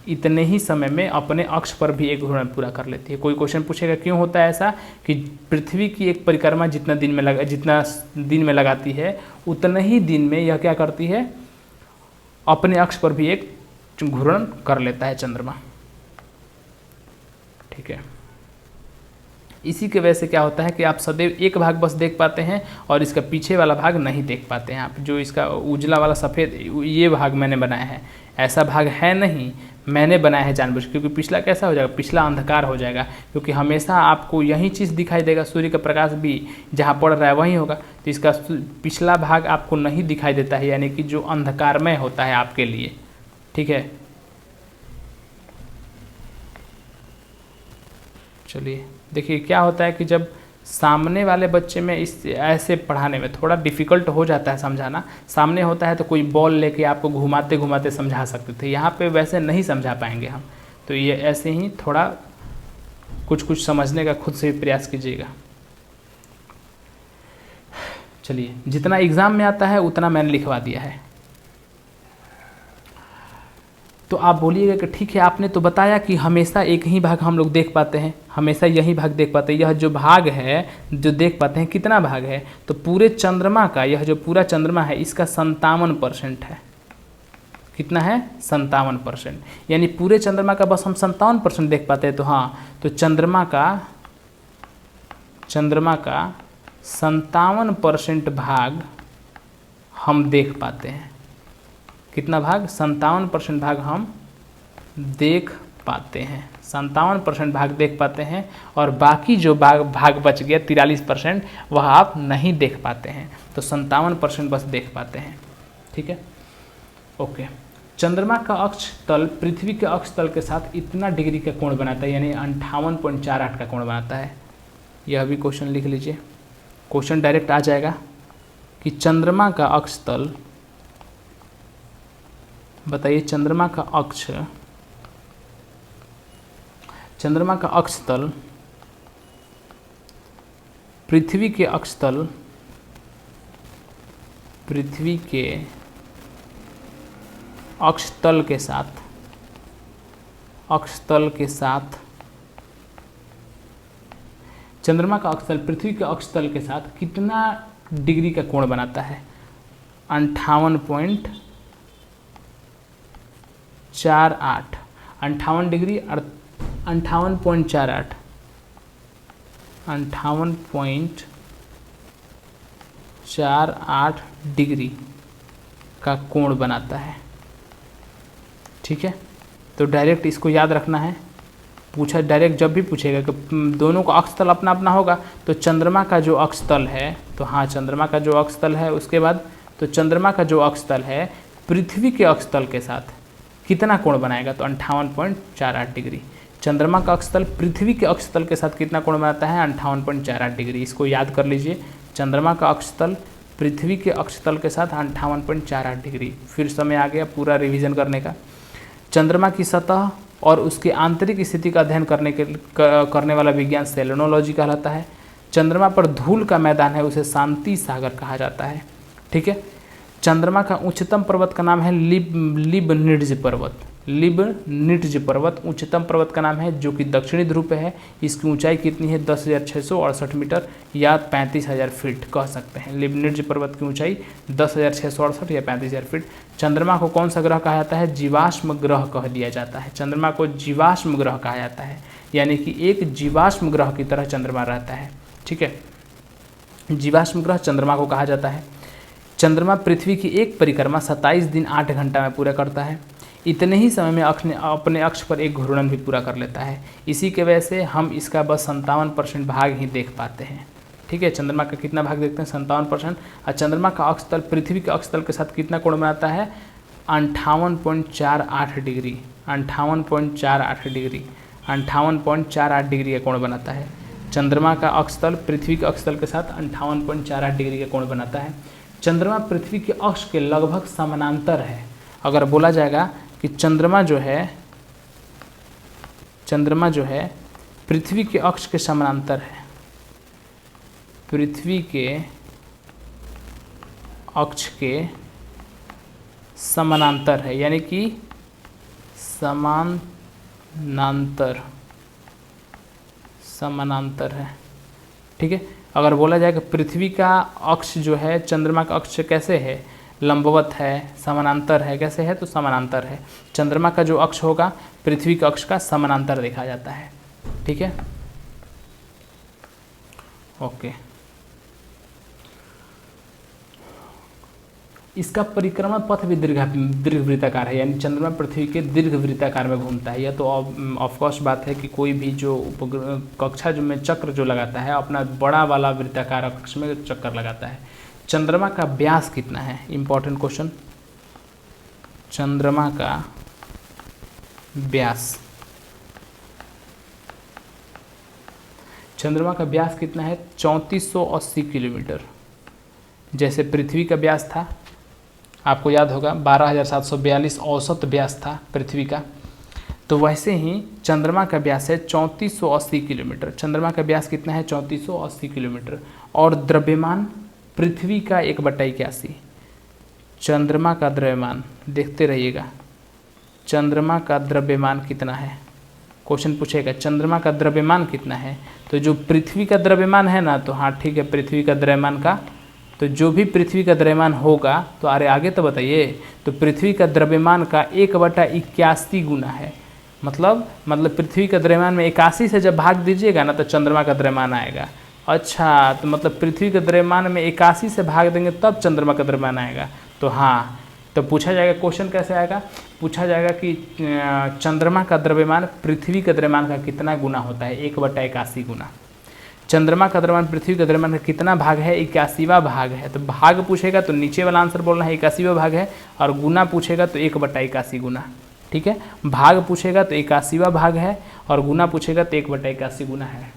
[SPEAKER 1] इतने ही समय में अपने अक्ष पर भी एक घूर्णन पूरा कर लेती है। कोई क्वेश्चन पूछेगा क्यों होता है ऐसा, कि पृथ्वी की एक परिक्रमा जितना दिन में लगाती है उतने ही दिन में यह क्या करती है, अपने अक्ष पर भी एक घूर्णन कर लेता है चंद्रमा। ठीक है, इसी के वजह से क्या होता है कि आप सदैव एक भाग बस देख पाते हैं और इसका पीछे वाला भाग नहीं देख पाते हैं आप। जो इसका उजला वाला सफ़ेद ये भाग मैंने बनाया है, ऐसा भाग है नहीं, मैंने बनाया है जानबूझ, क्योंकि पिछला कैसा हो जाएगा, पिछला अंधकार हो जाएगा। क्योंकि हमेशा आपको यही चीज़ दिखाई देगा, सूर्य का प्रकाश भी जहाँ पड़ रहा है वहीं होगा, तो इसका पिछला भाग आपको नहीं दिखाई देता है, यानी कि जो अंधकारमय होता है आपके लिए। ठीक है, चलिए देखिए क्या होता है कि जब सामने वाले बच्चे में इस ऐसे पढ़ाने में थोड़ा डिफ़िकल्ट हो जाता है समझाना। सामने होता है तो कोई बॉल लेके आपको घुमाते घुमाते समझा सकते थे, यहाँ पे वैसे नहीं समझा पाएंगे हम। तो ये ऐसे ही थोड़ा कुछ कुछ समझने का खुद से भी प्रयास कीजिएगा। चलिए, जितना एग्ज़ाम में आता है उतना मैंने लिखवा दिया है। तो आप बोलिएगा कि ठीक है, आपने तो बताया कि हमेशा एक ही भाग हम लोग देख पाते हैं, हमेशा यही भाग देख पाते हैं। यह जो भाग है जो देख पाते हैं, कितना भाग है? तो पूरे चंद्रमा का, यह जो पूरा चंद्रमा है इसका 57% है। कितना है? 57%। यानी पूरे चंद्रमा का बस हम 57% देख पाते हैं। तो हाँ, तो चंद्रमा का 57% भाग हम देख पाते हैं। कितना भाग? 57% भाग हम देख पाते हैं। 57% भाग देख पाते हैं, और बाकी जो भाग बच गया 43% वह आप नहीं देख पाते हैं। तो 57% बस देख पाते हैं। ठीक है, ओके। चंद्रमा का अक्ष तल पृथ्वी के अक्ष तल के साथ इतना डिग्री का कोण बनाता है, यानी 58.48 का कोण बनाता है। यह भी क्वेश्चन लिख लीजिए, क्वेश्चन डायरेक्ट आ जाएगा कि चंद्रमा का अक्ष तल, बताइए चंद्रमा का अक्ष तल पृथ्वी के अक्ष तल के साथ चंद्रमा का अक्ष तल पृथ्वी के अक्ष तल के साथ कितना डिग्री का कोण बनाता है? 58.48। 58 डिग्री 58.48 58.48 डिग्री का कोण बनाता है। ठीक है, तो डायरेक्ट इसको याद रखना है। पूछा डायरेक्ट जब भी पूछेगा कि दोनों का अक्ष तल अपना अपना होगा, तो चंद्रमा का जो अक्ष तल है, तो हाँ चंद्रमा का जो अक्ष तल है, उसके बाद तो चंद्रमा का जो अक्ष तल है पृथ्वी के अक्ष तल के साथ कितना कोण बनाएगा? तो 58.48 डिग्री। चंद्रमा का अक्ष तल पृथ्वी के अक्ष तल के साथ कितना कोण बनाता है? 58.48 डिग्री। इसको याद कर लीजिए, चंद्रमा का अक्ष तल पृथ्वी के अक्ष तल के साथ 58.48 डिग्री। फिर समय आ गया पूरा रिवीजन करने का। चंद्रमा की सतह और उसकी आंतरिक स्थिति का अध्ययन करने वाला विज्ञान सेलेनोलॉजी कहलाता है। चंद्रमा पर धूल का मैदान है, उसे शांति सागर कहा जाता है। ठीक है, चंद्रमा का उच्चतम पर्वत का नाम है लिबनिट्ज पर्वत उच्चतम पर्वत का नाम है, जो कि दक्षिणी ध्रुव पे है। इसकी ऊंचाई कितनी है? 10,668 मीटर या 35,000 फीट कह सकते हैं। लिबनिट्ज पर्वत की ऊंचाई 10,668 या 35,000 फीट। चंद्रमा को कौन सा ग्रह कहा जाता है? जीवाश्म ग्रह कह दिया जाता है। चंद्रमा को जीवाश्म ग्रह कहा जाता है, यानी कि एक जीवाश्म ग्रह की तरह चंद्रमा रहता है। ठीक है, जीवाश्म ग्रह चंद्रमा को कहा जाता है। चंद्रमा पृथ्वी की एक परिक्रमा 27 दिन 8 घंटा में पूरा करता है। इतने ही समय में अपने अक्ष पर एक घूर्णन भी पूरा कर लेता है। इसी के वजह से हम इसका बस 57% भाग ही देख पाते हैं। ठीक है, चंद्रमा का कितना भाग देखते हैं? 57%। और चंद्रमा का अक्ष तल पृथ्वी के अक्ष तल के साथ कितना कोण बनाता है? 58.48 डिग्री। 58.48 डिग्री 58.48 डिग्री का कोण बनाता है। चंद्रमा का अक्ष तल पृथ्वी के अक्ष तल के साथ 58.48 डिग्री का कोण बनाता है। चंद्रमा पृथ्वी के अक्ष के लगभग समानांतर है। अगर बोला जाएगा कि चंद्रमा जो है पृथ्वी के अक्ष के समानांतर है, पृथ्वी के अक्ष के समानांतर है, यानी कि समानांतर है। ठीक है, अगर बोला जाए कि पृथ्वी का अक्ष जो है चंद्रमा का अक्ष कैसे है? लंबवत है, समानांतर है। कैसे है? तो समानांतर है। चंद्रमा का जो अक्ष होगा पृथ्वी के अक्ष का समानांतर देखा जाता है। ठीक है, ओके। इसका परिक्रमा पथ भी दीर्घवृत्ताकार है, यानी चंद्रमा पृथ्वी के दीर्घवृत्ताकार में घूमता है। यह तो ऑफकोर्स बात है कि कोई भी जो कक्षा जो में चक्र जो लगाता है, अपना बड़ा वाला वृत्ताकार अक्ष में चक्कर लगाता है। चंद्रमा का व्यास कितना है? Important question. चंद्रमा का व्यास चंद्रमा का व्यास कितना है? 3480 किलोमीटर। जैसे पृथ्वी का व्यास था, आपको याद होगा 12,742 औसत व्यास था पृथ्वी का, तो वैसे ही चंद्रमा का व्यास है 3480 किलोमीटर। चंद्रमा का व्यास कितना है? 3480 किलोमीटर। और द्रव्यमान पृथ्वी का 1/81। चंद्रमा का द्रव्यमान देखते रहिएगा, चंद्रमा का द्रव्यमान कितना है? क्वेश्चन पूछेगा चंद्रमा का द्रव्यमान कितना है, तो जो पृथ्वी का द्रव्यमान है ना, तो हाँ ठीक है, पृथ्वी का द्रव्यमान का, तो जो भी पृथ्वी का द्रव्यमान होगा, तो अरे आगे तो बताइए, तो पृथ्वी का द्रव्यमान का 1/81 गुना है। मतलब पृथ्वी का द्रव्यमान में 81 से जब भाग दीजिएगा ना, तो चंद्रमा का द्रव्यमान आएगा। अच्छा, तो मतलब पृथ्वी के द्रव्यमान में 81 से भाग देंगे तब चंद्रमा का द्रव्यमान आएगा। तो हाँ, तो पूछा जाएगा, क्वेश्चन कैसे आएगा? पूछा जाएगा कि चंद्रमा का द्रव्यमान पृथ्वी के द्रव्यमान का कितना गुना होता है? 1/81 गुना। चंद्रमा का द्रव्यमान पृथ्वी के द्रव्यमान का कितना भाग है? 81वां भाग है। तो भाग पूछेगा तो नीचे वाला आंसर बोलना है 81वां भाग है, और गुना पूछेगा तो 1/81 गुना। ठीक है, भाग पूछेगा तो 81वां भाग है, और गुना पूछेगा तो 1/81 गुना है।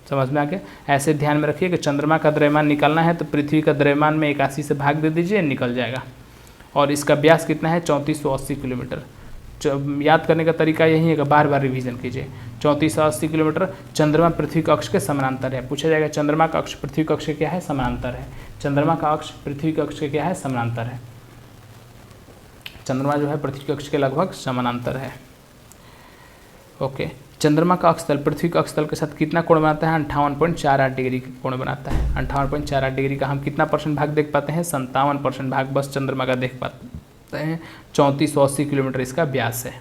[SPEAKER 1] समझ में आ गया? ऐसे ध्यान में रखिए कि चंद्रमा का द्रव्यमान निकालना है तो पृथ्वी का द्रव्यमान में 81 से भाग दे दीजिए, निकल जाएगा। और इसका व्यास कितना है? 3480 किलोमीटर। याद करने का तरीका यही है कि बार बार रिवीजन कीजिए। 3480 किलोमीटर। चंद्रमा पृथ्वी का अक्ष के समानांतर है। पूछा जाएगा चंद्रमा का अक्ष पृथ्वी का अक्ष के क्या है? समानांतर है। चंद्रमा का अक्ष पृथ्वी के अक्ष के क्या है? समानांतर है। चंद्रमा जो है पृथ्वी के अक्ष के लगभग समानांतर है। ओके, चंद्रमा का अक्षतल पृथ्वी के अक्षतल के साथ कितना कोण बनाता है? 58.48 डिग्री का कोण बनाता है। 58.48 डिग्री का हम कितना परसेंट भाग देख पाते हैं? 57% भाग बस चंद्रमा का देख पाते हैं। 3480 किलोमीटर इसका व्यास है।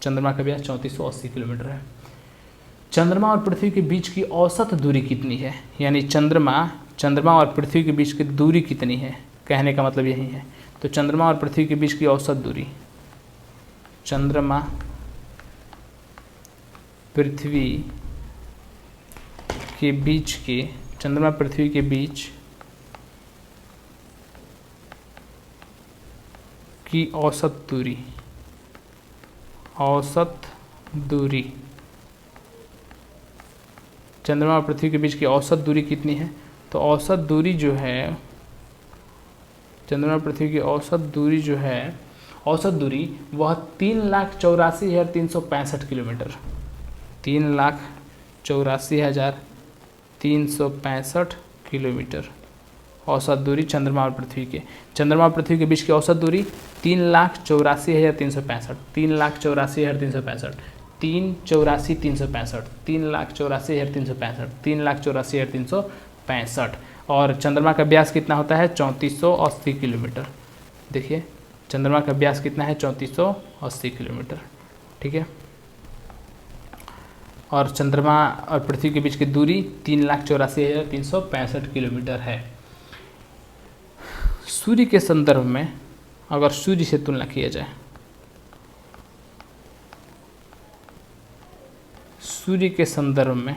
[SPEAKER 1] चंद्रमा का व्यास 3480 किलोमीटर है। चंद्रमा और पृथ्वी के बीच की औसत दूरी कितनी है? यानी चंद्रमा और पृथ्वी के बीच की दूरी कितनी है, कहने का मतलब यही है। तो चंद्रमा और पृथ्वी के बीच की औसत दूरी, चंद्रमा पृथ्वी के बीच के, चंद्रमा पृथ्वी के बीच की औसत दूरी, चंद्रमा और पृथ्वी के बीच की औसत दूरी कितनी है? तो औसत दूरी जो है, चंद्रमा और पृथ्वी की औसत दूरी जो है, औसत दूरी वह 3,84,365 किलोमीटर, 3,84,365 किलोमीटर औसत दूरी चंद्रमा और पृथ्वी के। चंद्रमा और पृथ्वी के बीच की औसत दूरी 3,84,365, 3,84,365, 3,84,365, 3,84,365, 3,84,365। और चंद्रमा का व्यास कितना होता है? 3480 किलोमीटर। देखिए चंद्रमा का व्यास कितना है? 3480 किलोमीटर। ठीक है, और चंद्रमा और पृथ्वी के बीच की दूरी 3,84,365 किलोमीटर है। सूर्य के संदर्भ में अगर सूर्य से तुलना किया जाए, सूर्य के संदर्भ में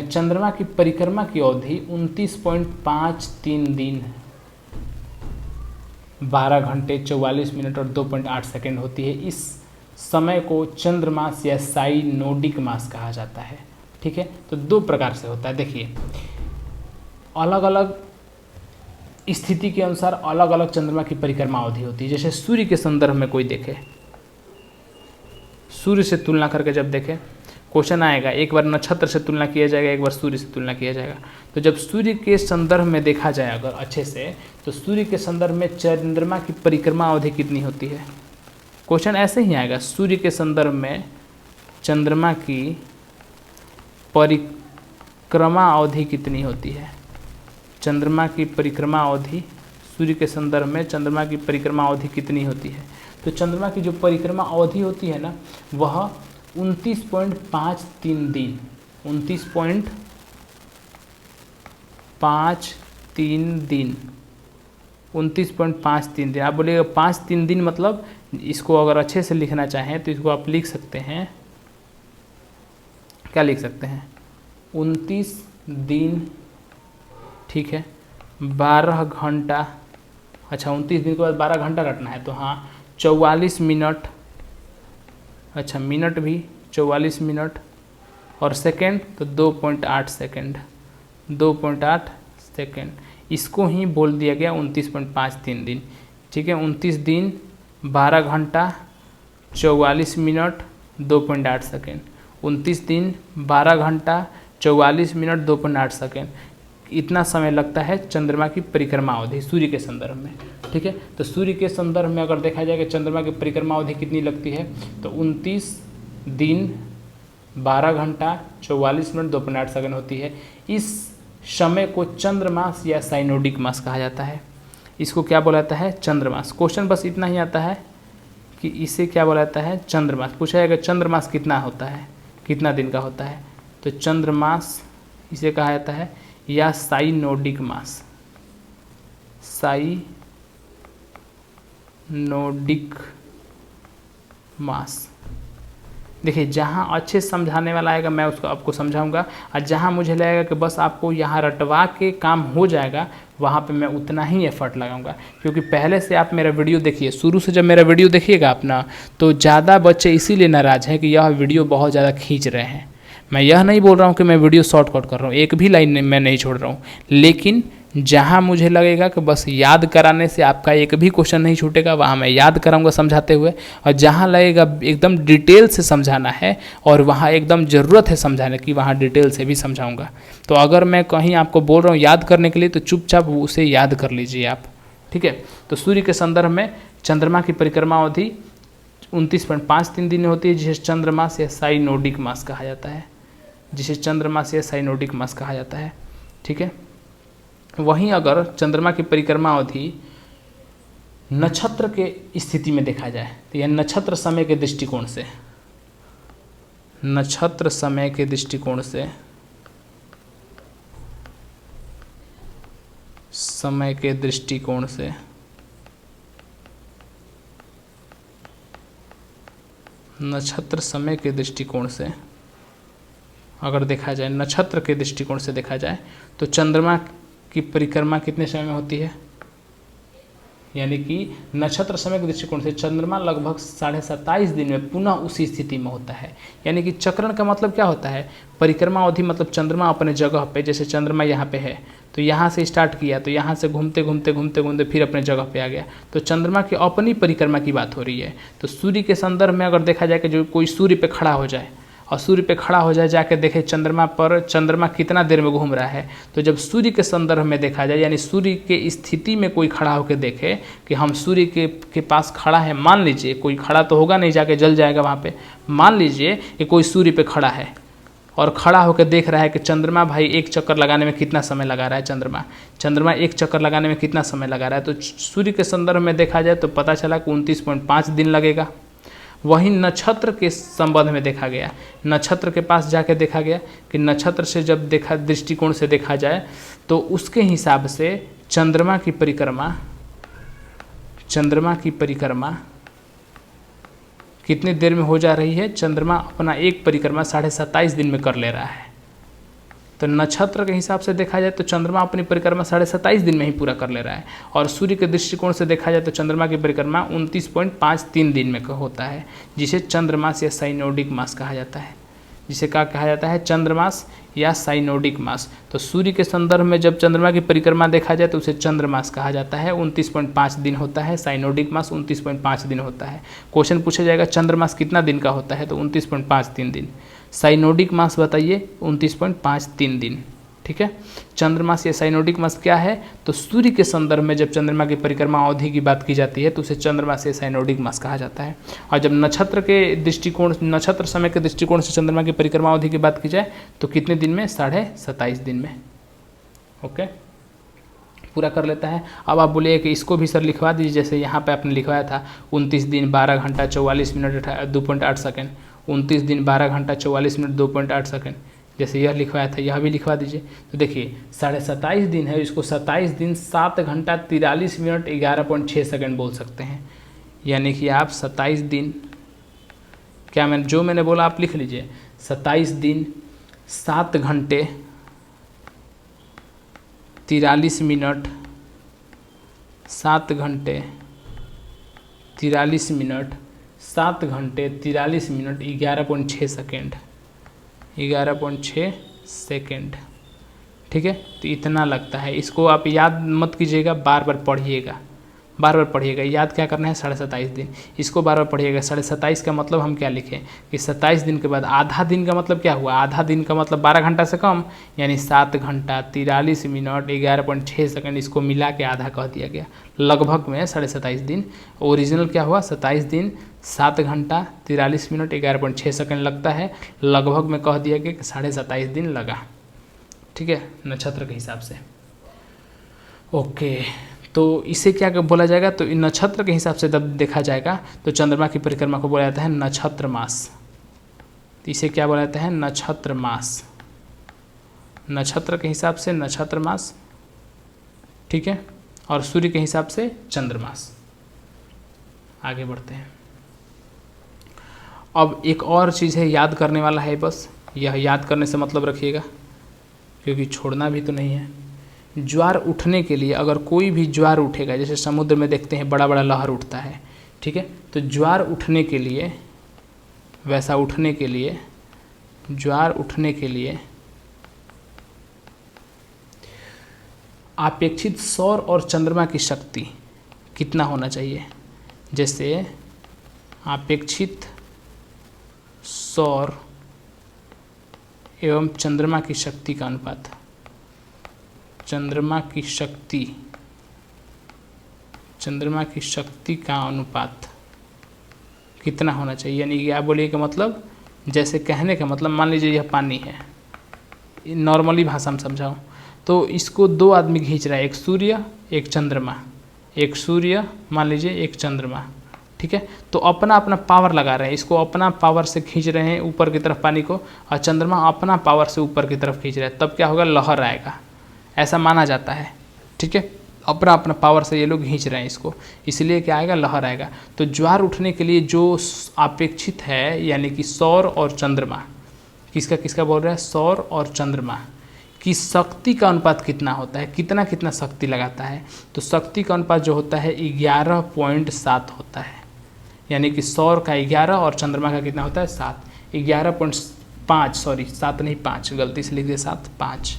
[SPEAKER 1] चंद्रमा की परिक्रमा की अवधि 29.53 दिन है, 12 घंटे 44 मिनट और 2.8 सेकेंड होती है। इस समय को चंद्रमास या साइनोडिक मास कहा जाता है। ठीक है, तो दो प्रकार से होता है। देखिए, अलग अलग स्थिति के अनुसार अलग अलग चंद्रमा की परिक्रमा अवधि होती है। जैसे सूर्य के संदर्भ में कोई देखे, सूर्य से तुलना करके जब देखे, क्वेश्चन आएगा, एक बार नक्षत्र से तुलना किया जाएगा, एक बार सूर्य से तुलना किया जाएगा। तो जब सूर्य के संदर्भ में देखा जाए अगर अच्छे से, तो सूर्य के संदर्भ में चंद्रमा की परिक्रमा अवधि कितनी होती है? क्वेश्चन ऐसे ही आएगा, सूर्य के संदर्भ में चंद्रमा की परिक्रमा अवधि कितनी होती है? चंद्रमा की परिक्रमा अवधि, सूर्य के संदर्भ में चंद्रमा की परिक्रमा अवधि कितनी होती है? तो चंद्रमा की जो परिक्रमा अवधि होती है ना, वह 29.53 दिन, 29.53 दिन, 29.53 दिन। आप बोलिएगा 5-3 दिन मतलब, इसको अगर अच्छे से लिखना चाहें तो इसको आप लिख सकते हैं, क्या लिख सकते हैं? 29 दिन, ठीक है, 12 घंटा। अच्छा, 29 दिन के बाद 12 घंटा रटना है, तो हाँ 44 मिनट अच्छा मिनट भी 44 मिनट, और सेकेंड तो 2.8 सेकेंड, 2.8 सेकेंड। इसको ही बोल दिया गया 29.53 दिन। ठीक है, 29 दिन 12 घंटा 44 मिनट 2.8 सेकेंड, 29 दिन 12 घंटा 44 मिनट 2.8 सेकेंड, इतना समय लगता है चंद्रमा की परिक्रमा अवधि सूर्य के संदर्भ में। ठीक है, तो सूर्य के संदर्भ में अगर देखा जाए कि चंद्रमा की परिक्रमा अवधि कितनी लगती है, तो 29 दिन 12 घंटा 44 मिनट 2.8 सेकंड होती है। इस समय को चंद्रमास या साइनोडिक मास कहा जाता है। इसको क्या बोला जाता है? चंद्रमास। क्वेश्चन बस इतना ही आता है कि इसे क्या बोला जाता है? चंद्रमास। पूछा जाएगा चंद्रमास कितना होता है, कितना दिन का होता है, तो चंद्रमास इसे कहा जाता है या साइनोडिक मास, साइनोडिक मास। देखिए, जहाँ अच्छे समझाने वाला आएगा मैं उसको आपको समझाऊंगा, और जहाँ मुझे लगेगा कि बस आपको यहाँ रटवा के काम हो जाएगा वहाँ पे मैं उतना ही एफर्ट लगाऊंगा। क्योंकि पहले से आप मेरा वीडियो देखिए, शुरू से जब मेरा वीडियो देखिएगा अपना, तो ज़्यादा बच्चे इसीलिए नाराज़ हैं कि यह वीडियो बहुत ज़्यादा खींच रहे हैं। मैं यह नहीं बोल रहा हूँ कि मैं वीडियो शॉर्टकट कर रहा हूँ, एक भी लाइन मैं नहीं छोड़ रहा हूँ, लेकिन जहाँ मुझे लगेगा कि बस याद कराने से आपका एक भी क्वेश्चन नहीं छूटेगा वहाँ मैं याद कराऊंगा समझाते हुए, और जहाँ लगेगा एकदम डिटेल से समझाना है और वहाँ एकदम ज़रूरत है समझाने की, वहाँ डिटेल से भी समझाऊंगा। तो अगर मैं कहीं आपको बोल रहा हूँ याद करने के लिए, तो चुपचाप उसे याद कर लीजिए आप। ठीक है, तो सूर्य के संदर्भ में चंद्रमा की परिक्रमा अवधि 29.53 दिन होती है, जिसे चंद्रमास या साइनोडिक मास कहा जाता है, जिसे चंद्रमास या साइनोडिक मास कहा जाता है। ठीक है, वहीं अगर चंद्रमा की परिक्रमा अवधि नक्षत्र के स्थिति में देखा जाए, तो यह नक्षत्र समय के दृष्टिकोण से, नक्षत्र समय के दृष्टिकोण से, समय के दृष्टिकोण से नक्षत्र समय के दृष्टिकोण से अगर देखा जाए, नक्षत्र के दृष्टिकोण से देखा जाए, तो चंद्रमा की परिक्रमा कितने समय में होती है? यानी कि नक्षत्र समय के दृष्टिकोण से चंद्रमा लगभग 27.5 दिन में पुनः उसी स्थिति में होता है। यानी कि चक्रण का मतलब क्या होता है? परिक्रमा अवधि मतलब चंद्रमा अपने जगह पे, जैसे चंद्रमा यहाँ पे है तो यहाँ से स्टार्ट किया, तो यहाँ से घूमते घूमते घूमते घूमते फिर अपने जगह पे आ गया, तो चंद्रमा की अपनी परिक्रमा की बात हो रही है। तो सूर्य के संदर्भ में अगर देखा जाए कि जो कोई सूर्य पे खड़ा हो जाए और सूर्य पे खड़ा हो जाए, जाके देखे चंद्रमा पर चंद्रमा कितना देर में घूम रहा है, तो जब सूर्य के संदर्भ में देखा जाए, यानी सूर्य के स्थिति में कोई खड़ा होकर देखे कि हम सूर्य के पास खड़ा है, मान लीजिए कोई खड़ा तो होगा नहीं, जाके जल जाएगा वहाँ पे, मान लीजिए कि कोई सूर्य पे खड़ा है और खड़ा होकर देख रहा है कि चंद्रमा भाई एक चक्कर लगाने में कितना समय लगा रहा है, चंद्रमा एक चक्कर लगाने में कितना समय लगा रहा है, तो सूर्य के संदर्भ में देखा जाए तो पता चला कि 29.5 दिन लगेगा। वहीं नक्षत्र के संबंध में देखा गया, नक्षत्र के पास जाके देखा गया कि नक्षत्र से जब देखा, दृष्टिकोण से देखा जाए, तो उसके हिसाब से चंद्रमा की परिक्रमा कितनी देर में हो जा रही है? चंद्रमा अपना एक परिक्रमा 27.5 दिन में कर ले रहा है। तो नक्षत्र के हिसाब से देखा जाए तो चंद्रमा अपनी परिक्रमा 27.5 दिन में ही पूरा कर ले रहा है, और सूर्य के दृष्टिकोण से देखा जाए तो चंद्रमा की परिक्रमा 29.53 दिन में होता है, जिसे चंद्रमास या साइनोडिक मास कहा जाता है। जिसे क्या कहा जाता है? चंद्रमास या साइनोडिक मास। तो सूर्य के संदर्भ में जब चंद्रमा की परिक्रमा देखा जाए तो उसे चंद्रमास कहा जाता है, 29.5 दिन होता है। साइनोडिक मास 29.5 दिन होता है। क्वेश्चन पूछा जाएगा चंद्रमास कितना दिन का होता है, तो 29.53 दिन। साइनोडिक मास बताइए, 29.53 दिन। ठीक है, चंद्रमास या साइनोडिक मास क्या है? तो सूर्य के संदर्भ में जब चंद्रमा की परिक्रमा अवधि की बात की जाती है तो उसे चंद्रमास या साइनोडिक मास कहा जाता है। और जब नक्षत्र के दृष्टिकोण, नक्षत्र समय के दृष्टिकोण से चंद्रमा की परिक्रमा अवधि की बात की जाए तो कितने दिन में? 27.5 दिन में। ओके, पूरा कर लेता है। अब आप बोलिए कि इसको भी सर लिखवा दीजिए, जैसे यहाँ पे आपने लिखवाया था 29 दिन 12 घंटा 44 मिनट 2.8 सेकेंड, 29 दिन 12 घंटा 44 मिनट 2.8 सेकेंड, जैसे यह लिखवाया था यह भी लिखवा दीजिए। तो देखिए 27.5 दिन है, इसको 27 दिन 7 घंटा 43 मिनट 11.6 सेकेंड बोल सकते हैं। यानी कि आप 27 दिन, क्या मैंने बोला आप लिख लीजिए, 27 दिन 7 घंटे 43 मिनट 7 घंटे 43 मिनट 7 घंटे 43 मिनट 11.6 सेकेंड, 11.6 सेकेंड। ठीक है, तो इतना लगता है। इसको आप याद मत कीजिएगा, बार बार पढ़िएगा, बार बार पढ़िएगा। याद क्या करना है, 27.5 दिन। इसको बार बार पढ़िएगा। 27.5 का मतलब हम क्या लिखें कि 27 दिन के बाद आधा दिन का मतलब क्या हुआ, आधा दिन का मतलब 12 घंटा से कम, यानी 7 घंटा 43 मिनट 11.6 सेकेंड, इसको मिला के आधा कह दिया गया। लगभग में 27.5 दिन। ओरिजिनल क्या हुआ, 27 दिन 7 घंटा 43 मिनट 11.6 सेकेंड लगता है। लगभग में कह दिया गया कि 27.5 दिन लगा। ठीक है, नक्षत्र के हिसाब से। ओके, तो इसे क्या बोला जाएगा, तो नक्षत्र के हिसाब से जब देखा जाएगा तो चंद्रमा की परिक्रमा को बोला जाता है नक्षत्र मास। तो इसे क्या बोला जाता है, नक्षत्र मास। नक्षत्र के हिसाब से नक्षत्र मास, ठीक है, और सूर्य के हिसाब से चंद्रमास। आगे बढ़ते हैं। अब एक और चीज़ है, याद करने वाला है, बस यह याद करने से मतलब रखिएगा, क्योंकि छोड़ना भी तो नहीं है। ज्वार उठने के लिए, अगर कोई भी ज्वार उठेगा, जैसे समुद्र में देखते हैं बड़ा बड़ा लहर उठता है, ठीक है, तो ज्वार उठने के लिए, वैसा उठने के लिए, ज्वार उठने के लिए अपेक्षित सौर और चंद्रमा की शक्ति कितना होना चाहिए। जैसे अपेक्षित सौर एवं चंद्रमा की शक्ति का अनुपात, चंद्रमा की शक्ति, चंद्रमा की शक्ति का अनुपात कितना होना चाहिए। यानी क्या बोलिए का मतलब, जैसे कहने का मतलब, मान लीजिए यह पानी है, नॉर्मली भाषा में समझाऊँ तो इसको दो आदमी खींच रहा है, एक सूर्य एक चंद्रमा, एक सूर्य मान लीजिए एक चंद्रमा, ठीक है, तो अपना अपना पावर लगा रहे हैं, इसको अपना पावर से खींच रहे हैं ऊपर की तरफ पानी को, और चंद्रमा अपना पावर से ऊपर की तरफ खींच रहा है, तब क्या होगा, लहर आएगा, ऐसा माना जाता है। ठीक है, अपना अपना पावर से ये लोग खींच रहे हैं इसको, इसलिए क्या आएगा, लहर आएगा। तो ज्वार उठने के लिए जो अपेक्षित है, यानी कि सौर और चंद्रमा, किसका किसका बोल रहा है, सौर और चंद्रमा की शक्ति का अनुपात कितना होता है, कितना कितना शक्ति लगाता है। तो शक्ति का अनुपात जो होता है 11.7 होता है, यानी कि सौर का 11 और चंद्रमा का कितना होता है, 7, 11.5, सॉरी 7 नहीं 5, गलती से लिख दिया 7, 5,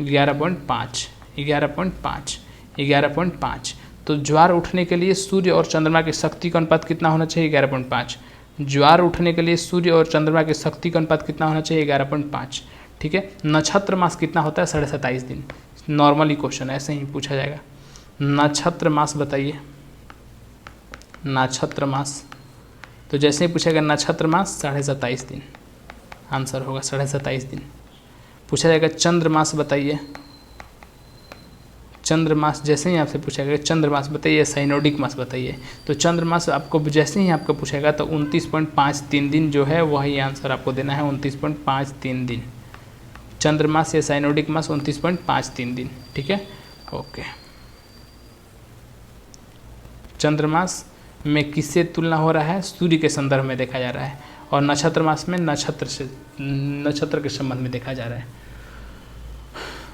[SPEAKER 1] 11.5, 11.5, 11.5। तो ज्वार उठने के लिए सूर्य और चंद्रमा की शक्ति का अनुपात कितना होना चाहिए, 11.5। ज्वार उठने के लिए सूर्य और चंद्रमा की शक्ति का अनुपात कितना होना चाहिए, 11.5। ठीक है, नक्षत्र मास कितना होता है, 27.5 दिन। नॉर्मली क्वेश्चन ऐसे ही पूछा जाएगा। नक्षत्र मास बताइए, नक्षत्र मास, तो जैसे ही पूछेगा नक्षत्र मास 27.5 दिन, आंसर होगा 27.5 दिन। पूछा जाएगा चंद्र मास बताइए, चंद्र मास जैसे ही आपसे पूछेगा चंद्र मास बताइए, साइनोडिक मास बताइए, तो चंद्र मास आपको जैसे ही आपको पूछेगा तो 29.53 दिन जो है वही आंसर आपको देना है, 29.53 दिन। चंद्र मास या साइनोडिक मास 29.53 दिन। ठीक है, ओके। चंद्रमास में किससे तुलना हो रहा है, सूर्य के संदर्भ में देखा जा रहा है, और नक्षत्र मास में नक्षत्र के संबंध में देखा जा रहा है।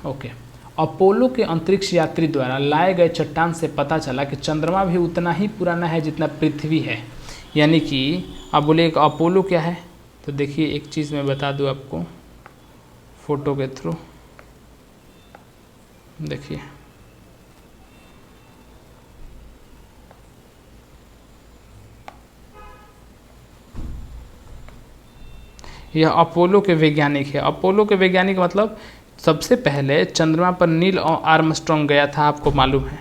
[SPEAKER 1] ओके, अपोलो के अंतरिक्ष यात्री द्वारा लाए गए चट्टान से पता चला कि चंद्रमा भी उतना ही पुराना है जितना पृथ्वी है। यानी कि अब बोले अपोलो क्या है, तो देखिए एक चीज़ मैं बता दूं आपको फोटो के थ्रू, देखिए यह अपोलो के वैज्ञानिक है। अपोलो के वैज्ञानिक मतलब सबसे पहले चंद्रमा पर नील आर्मस्ट्रॉन्ग गया था, आपको मालूम है,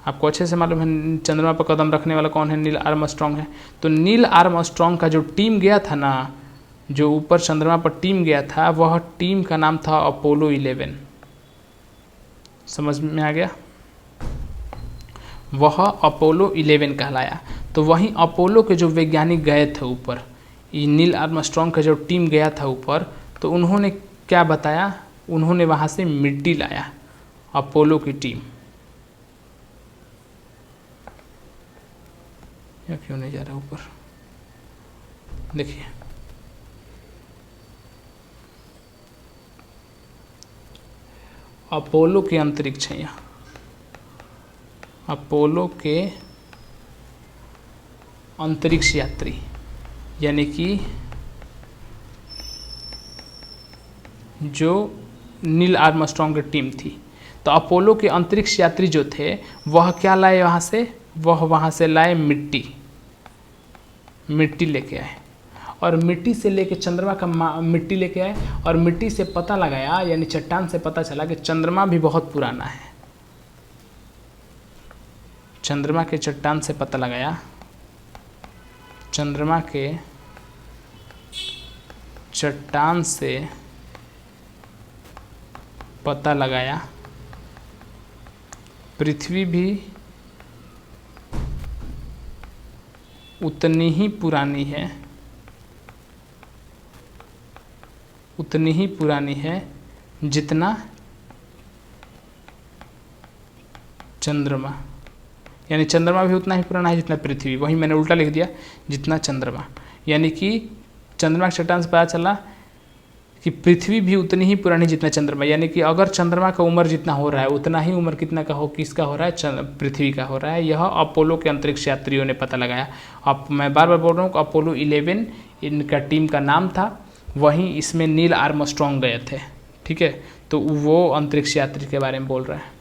[SPEAKER 1] आपको अच्छे से मालूम है चंद्रमा पर कदम रखने वाला कौन है, नील आर्मस्ट्रॉन्ग है। तो नील आर्मस्ट्रॉन्ग का जो टीम गया था ना, जो ऊपर चंद्रमा पर टीम गया था, वह टीम का नाम था अपोलो 11। समझ में आ गया, वह अपोलो 11 कहलाया। तो वहीं अपोलो के जो वैज्ञानिक गए थे ऊपर, नील आर्मस्ट्रॉन्ग का जो टीम गया था ऊपर, तो उन्होंने क्या बताया, उन्होंने वहाँ से मिट्टी लाया, अपोलो की टीम। या क्यों नहीं जा रहा ऊपर, देखिए अपोलो के अंतरिक्ष है यहाँ, अपोलो के अंतरिक्ष यात्री, यानी कि जो नील आर्मस्ट्रॉन्ग की टीम थी। तो अपोलो के अंतरिक्ष यात्री जो थे वह क्या लाए वहाँ से, वह वहाँ से लाए मिट्टी लेके आए, और मिट्टी से लेके चंद्रमा का मिट्टी लेके आए, और मिट्टी से पता लगाया, यानी चट्टान से पता चला कि चंद्रमा भी बहुत पुराना है। चंद्रमा के चट्टान से पता लगाया, चंद्रमा के चट्टान से पता लगाया पृथ्वी भी उतनी ही पुरानी है जितना चंद्रमा, यानी चंद्रमा भी उतना ही पुराना है जितना पृथ्वी, वही मैंने उल्टा लिख दिया, जितना चंद्रमा। यानी कि चंद्रमा के चट्टान से पता चला कि पृथ्वी भी उतनी ही पुरानी जितना चंद्रमा, यानी कि अगर चंद्रमा का उम्र जितना हो रहा है उतना ही उम्र कितना का हो, किसका हो रहा है, पृथ्वी का हो रहा है। यह अपोलो के अंतरिक्ष यात्रियों ने पता लगाया। अब मैं बार बार बोल रहा हूँ कि अपोलो 11 इनका टीम का नाम था, वहीं इसमें नील आर्मस्ट्रॉन्ग गए थे। ठीक है, तो वो अंतरिक्ष यात्री के बारे में बोल रहा है।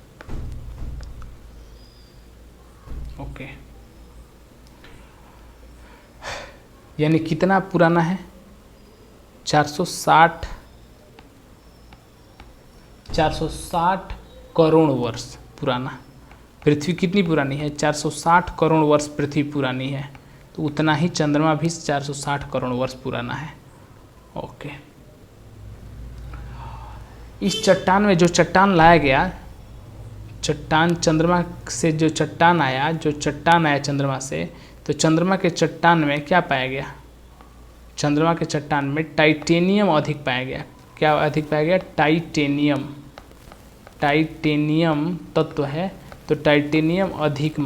[SPEAKER 1] ओके, यानी कितना पुराना है, 460 करोड़ वर्ष पुराना। पृथ्वी कितनी पुरानी है, 460 करोड़ वर्ष पृथ्वी पुरानी है, तो उतना ही चंद्रमा भी 460 करोड़ वर्ष पुराना है। ओके, इस चट्टान में जो चट्टान लाया गया, चट्टान चंद्रमा से जो चट्टान आया चंद्रमा से, तो चंद्रमा के चट्टान में क्या पाया गया, चंद्रमा के चट्टान में टाइटेनियम अधिक पाया गया। क्या अधिक पाया गया, टाइटेनियम तत्व है, तो टाइटेनियम अधिक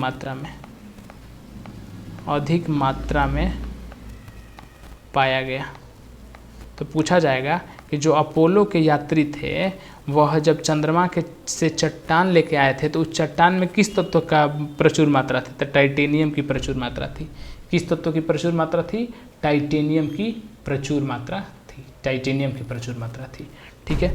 [SPEAKER 1] मात्रा में पाया गया। तो पूछा जाएगा कि जो अपोलो के यात्री थे वह जब चंद्रमा के से चट्टान लेके आए थे तो उस चट्टान में किस तत्व का प्रचुर मात्रा थी, तो टाइटेनियम की प्रचुर मात्रा थी। किस तत्व की प्रचुर मात्रा थी, टाइटेनियम की प्रचुर मात्रा थी। ठीक है,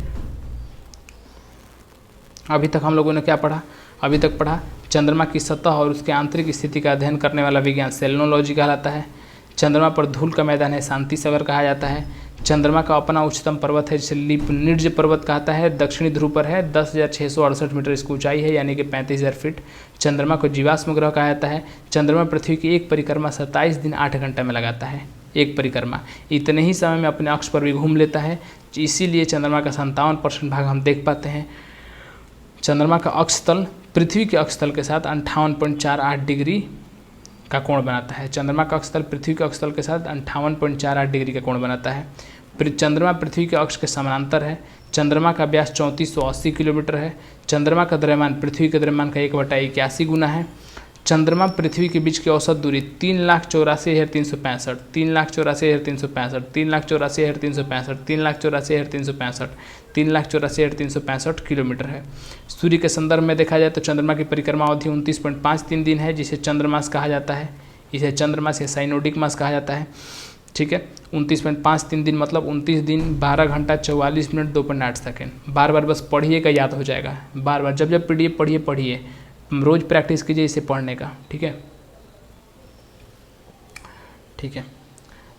[SPEAKER 1] अभी तक हम लोगों ने क्या पढ़ा, अभी तक पढ़ा चंद्रमा की सतह और उसके आंतरिक स्थिति का अध्ययन करने वाला विज्ञान सेलेनोलॉजी कहलाता है। चंद्रमा पर धूल का मैदान है, शांति सागर कहा जाता है। चंद्रमा का अपना उच्चतम पर्वत है जिसे लीपनिड्ज पर्वत कहता है, दक्षिणी ध्रुव पर है, 10,668 मीटर इसकी ऊंचाई है, यानी कि 35,000 फीट। चंद्रमा को जीवाश्म ग्रह कहा जाता है। चंद्रमा पृथ्वी की एक परिक्रमा 27 दिन 8 घंटे में लगाता है, एक परिक्रमा। इतने ही समय में अपने अक्ष पर भी घूम लेता है, इसीलिए चंद्रमा का 57% भाग हम देख पाते हैं। चंद्रमा का अक्षतल पृथ्वी के अक्षतल के साथ 58.48 डिग्री का कोण बनाता है। चंद्रमा का अक्षतल पृथ्वी के अक्षतल के साथ 58.48 डिग्री का कोण बनाता है। चंद्रमा पृथ्वी के अक्ष के समानांतर है। चंद्रमा का व्यास 3480 किलोमीटर है। चंद्रमा का द्रव्यमान पृथ्वी के द्रव्यमान का 1/81 गुना है। चंद्रमा पृथ्वी के बीच की औसत दूरी 3,84,365, 3,84,365, 3,84,365, 3,84,365, 3,84,365 किलोमीटर है। सूर्य के संदर्भ में देखा जाए तो चंद्रमा की परिक्रमा अवधि 29.53 दिन है, जिसे चंद्रमास कहा जाता है। इसे चंद्रमास या साइनोडिक मास कहा जाता है। ठीक है, 29.53 दिन मतलब 29 दिन 12 घंटा 44 मिनट 2.8 सेकेंड। बार बार बस पढ़िएगा, याद हो जाएगा। बार बार जब जब पढ़िए, रोज़ प्रैक्टिस कीजिए इसे पढ़ने का। ठीक है।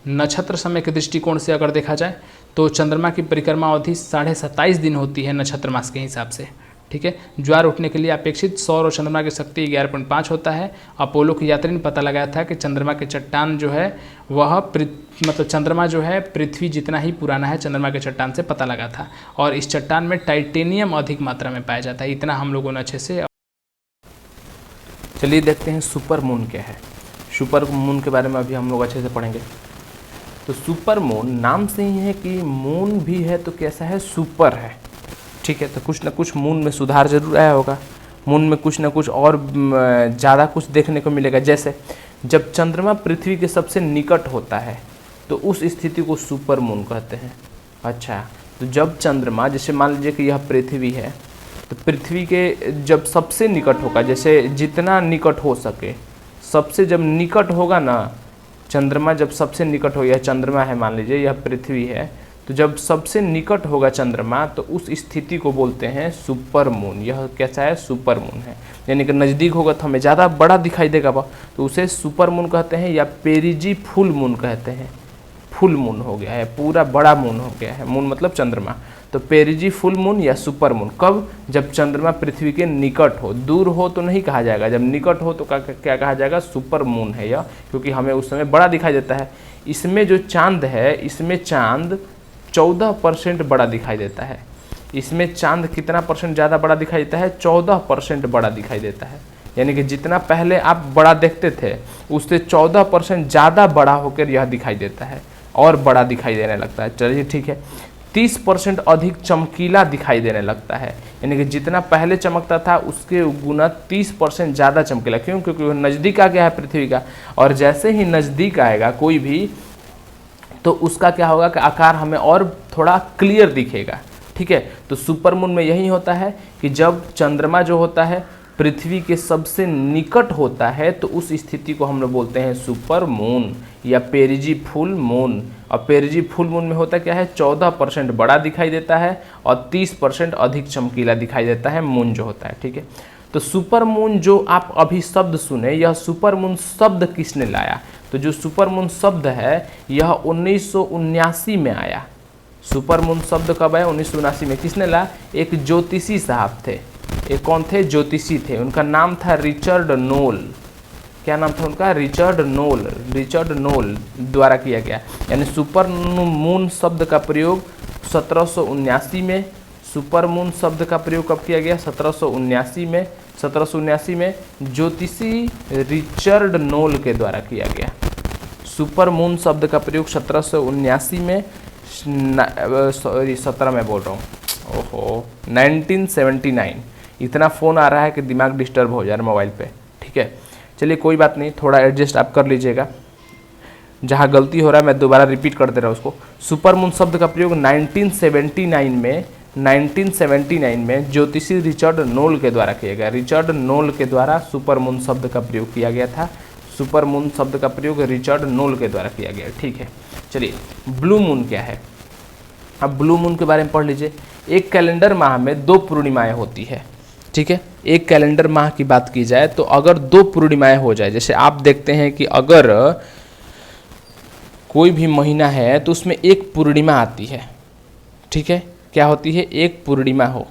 [SPEAKER 1] नक्षत्र समय के दृष्टिकोण से अगर देखा जाए तो चंद्रमा की परिक्रमा अवधि 27.5 दिन होती है नक्षत्र मास के हिसाब से। ठीक है, ज्वार उठने के लिए अपेक्षित सौर और चंद्रमा की शक्ति 11.5 होता है। अपोलो के यात्री ने पता लगाया था कि चंद्रमा के चट्टान जो है वह मतलब चंद्रमा जो है पृथ्वी जितना ही पुराना है, चंद्रमा के चट्टान से पता लगा था। और इस चट्टान में टाइटेनियम अधिक मात्रा में पाया जाता है। इतना हम लोगों ने अच्छे से।
[SPEAKER 2] चलिए देखते हैं सुपर मून क्या है। सुपर मून के बारे में अभी हम लोग अच्छे से पढ़ेंगे। तो सुपर मून नाम से ही है कि मून भी है तो कैसा है, सुपर है। ठीक है, तो कुछ ना कुछ मून में सुधार जरूर आया होगा। मून में कुछ ना कुछ और ज़्यादा कुछ देखने को मिलेगा। जैसे जब चंद्रमा पृथ्वी के सबसे निकट होता है तो उस स्थिति को सुपर मून कहते हैं। अच्छा, तो जब चंद्रमा, जैसे मान लीजिए कि यह पृथ्वी है, तो पृथ्वी के जब सबसे निकट होगा, जैसे जितना निकट हो सके, सबसे जब निकट होगा ना, चंद्रमा जब सबसे निकट हो, यह चंद्रमा है मान लीजिए, यह पृथ्वी है, तो जब सबसे निकट होगा चंद्रमा तो उस स्थिति को बोलते हैं सुपर मून। यह कैसा है? सुपर मून है, यानी कि नज़दीक होगा तो हमें ज़्यादा बड़ा दिखाई देगा वह, तो उसे सुपर मून कहते हैं, या पेरिजी फुल मून कहते हैं। फुल मून हो गया है, पूरा बड़ा मून हो गया है, मून मतलब चंद्रमा। तो पेरिजी फुल मून या सुपर मून कब? जब चंद्रमा पृथ्वी के निकट हो, दूर हो तो नहीं कहा जाएगा, जब निकट हो तो क्या कहा जाएगा? सुपर मून है यह, क्योंकि हमें उस समय बड़ा दिखाई देता है। इसमें जो चांद है, इसमें चांद 14% बड़ा दिखाई देता है। इसमें चांद कितना परसेंट ज़्यादा बड़ा दिखाई देता है? 14% बड़ा दिखाई देता है, यानी कि जितना पहले आप बड़ा देखते थे उससे 14% ज़्यादा बड़ा होकर यह दिखाई देता है और बड़ा दिखाई देने लगता है। चलिए ठीक है। 30% अधिक चमकीला दिखाई देने लगता है, यानी कि जितना पहले चमकता था उसके गुना 30% ज़्यादा चमकीला। क्यों? क्योंकि वह नज़दीक आ गया है पृथ्वी का, और जैसे ही नज़दीक आएगा कोई भी, तो उसका क्या होगा कि आकार हमें और थोड़ा क्लियर दिखेगा। ठीक है, तो सुपर मून में यही होता है कि जब चंद्रमा जो होता है पृथ्वी के सबसे निकट होता है तो उस स्थिति को हम लोग बोलते हैं सुपर मून या पेरिजी फुल मून। और पेरिजी फुल मून में होता क्या है? 14% बड़ा दिखाई देता है और 30% अधिक चमकीला दिखाई देता है मून जो होता है। ठीक है, तो सुपर मून जो आप अभी शब्द सुने, यह सुपर मून शब्द किसने लाया? तो जो सुपर मून शब्द है यह 1979 में आया। सुपर मून शब्द कब आया? 1979 में। किसने लाया? एक ज्योतिषी साहब थे। एक कौन थे? ज्योतिषी थे। उनका नाम था रिचर्ड नोल। क्या नाम था उनका? Richard known. रिचर्ड नोल द्वारा किया गया, यानी सुपर मून शब्द का प्रयोग 1779 में। सुपर मून शब्द का प्रयोग कब किया गया? 1779 में। 1779 में ज्योतिषी रिचर्ड नोल के द्वारा किया गया। सुपर मून शब्द का प्रयोग 1779 में, सॉरी 17 में बोल रहा हूँ, ओहो 1979। इतना फ़ोन आ रहा है कि दिमाग डिस्टर्ब हो जा रहा है मोबाइल पे। ठीक है, चलिए कोई बात नहीं, थोड़ा एडजस्ट आप कर लीजिएगा। जहाँ गलती हो रहा है मैं दोबारा रिपीट कर दे रहा हूँ उसको। सुपर मून शब्द का प्रयोग 1979 में ज्योतिषी रिचर्ड नोल के द्वारा किया गया। रिचर्ड नोल के द्वारा सुपर मून शब्द का प्रयोग किया गया था। सुपर मून शब्द का प्रयोग रिचर्ड नोल के द्वारा किया गया। ठीक है, चलिए ब्लू मून क्या है? अब ब्लू मून के बारे में पढ़ लीजिए। एक कैलेंडर माह में 2 पूर्णिमाएं होती है। ठीक है, एक कैलेंडर माह की बात की जाए तो अगर 2 पूर्णिमाएं हो जाए, जैसे आप देखते हैं कि अगर कोई भी महीना है तो उसमें एक पूर्णिमा आती है। ठीक है, क्या होती है? एक पूर्णिमा हो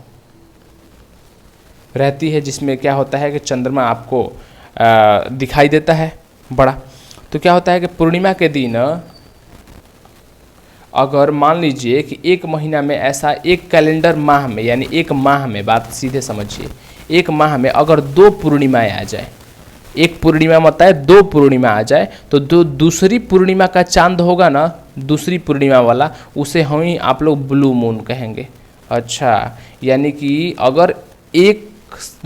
[SPEAKER 2] रहती है, जिसमें क्या होता है कि चंद्रमा आपको दिखाई देता है बड़ा। तो क्या होता है कि पूर्णिमा के दिन अगर मान लीजिए कि एक महीना में ऐसा, एक कैलेंडर माह में, यानी एक माह में, बात सीधे समझिए, एक माह में अगर 2 पूर्णिमाएं आ जाए, एक पूर्णिमा मतलब है 2 पूर्णिमा आ जाए, तो दूसरी पूर्णिमा का चांद होगा ना, दूसरी पूर्णिमा वाला, उसे हम ही आप लोग ब्लू मून कहेंगे। अच्छा, यानी कि अगर एक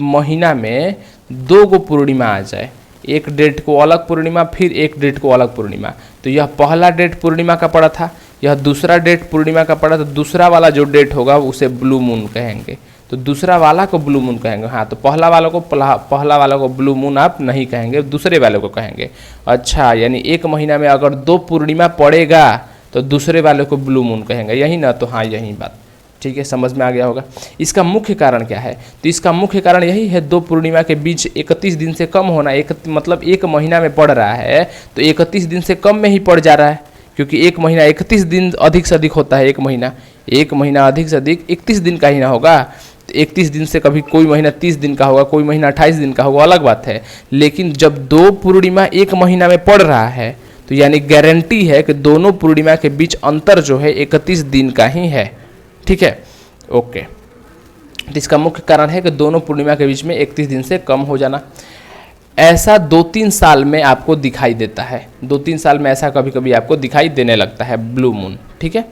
[SPEAKER 2] महीना में 2 पूर्णिमा आ जाए, एक डेट को अलग पूर्णिमा, फिर एक डेट को अलग पूर्णिमा, तो यह पहला डेट पूर्णिमा का पड़ा था, यह दूसरा डेट पूर्णिमा का पड़ा, तो दूसरा वाला जो डेट होगा उसे ब्लू मून कहेंगे। तो दूसरा वाला को ब्लू मून कहेंगे। हाँ, तो पहला वाला को ब्लू मून आप नहीं कहेंगे, दूसरे वाले को कहेंगे। अच्छा, यानी एक महीना में अगर 2 पूर्णिमा पड़ेगा तो दूसरे वाले को ब्लू मून कहेंगे, यही ना? तो हाँ, यही बात ठीक है, समझ में आ गया होगा। इसका मुख्य कारण क्या है? तो इसका मुख्य कारण यही है, 2 पूर्णिमा के बीच 31 दिन से कम होना। मतलब एक महीना में पड़ रहा है तो 31 दिन से कम में ही पड़ जा रहा है, क्योंकि एक महीना 31 दिन अधिक से अधिक होता है। एक महीना अधिक से अधिक 31 दिन का ही ना होगा। तो 31 दिन से कभी कोई महीना 30 दिन का होगा, कोई महीना 28 दिन का होगा, अलग बात है। लेकिन जब 2 पूर्णिमा एक महीना में पड़ रहा है तो यानी गारंटी है कि दोनों पूर्णिमा के बीच अंतर जो है 31 दिन का ही है। ठीक है, ओके। तो इसका मुख्य कारण है कि दोनों पूर्णिमा के बीच में 31 दिन से कम हो जाना। ऐसा 2-3 साल में आपको दिखाई देता है, 2-3 साल में ऐसा कभी कभी आपको दिखाई देने लगता है ब्लू मून। ठीक है,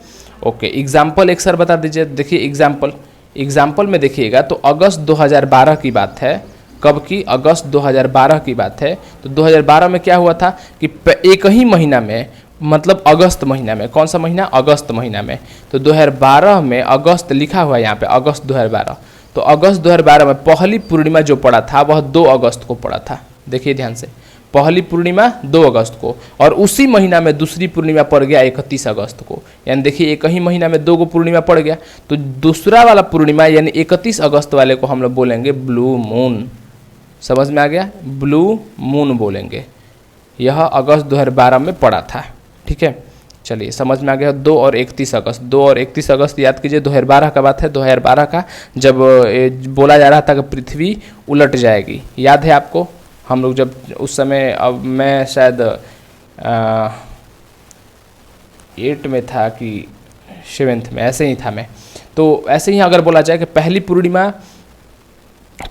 [SPEAKER 2] ओके। एग्जाम्पल एक सर बता दीजिए। देखिए एग्जाम्पल में देखिएगा तो अगस्त 2012 की बात है। कब की? अगस्त 2012 की बात है। तो 2012 में क्या हुआ था कि एक ही महीना में, मतलब अगस्त महीना में, कौन सा महीना? अगस्त महीना में। तो 2012 में अगस्त लिखा हुआ है यहाँ पे, अगस्त 2012। तो अगस्त 2012 में पहली पूर्णिमा जो पड़ा था वह 2 अगस्त को पड़ा था। देखिए ध्यान से, पहली पूर्णिमा 2 अगस्त को, और उसी महीना में दूसरी पूर्णिमा पड़ गया 31 अगस्त को। यानी देखिए एक ही महीना में 2 को पूर्णिमा पड़ गया, तो दूसरा वाला पूर्णिमा यानी 31 अगस्त वाले को हम लोग बोलेंगे ब्लू मून। समझ में आ गया? ब्लू मून बोलेंगे। यह अगस्त 2012 में पड़ा था। ठीक है, चलिए समझ में आ गया। 2 और 31 अगस्त, 2 और 31 अगस्त याद कीजिए 2012 का बात है। 2012 का जब बोला जा रहा था कि पृथ्वी उलट जाएगी, याद है आपको? हम लोग जब उस समय, अब मैं शायद 8 में था कि 7th में, ऐसे ही था मैं। तो ऐसे ही अगर बोला जाए कि पहली पूर्णिमा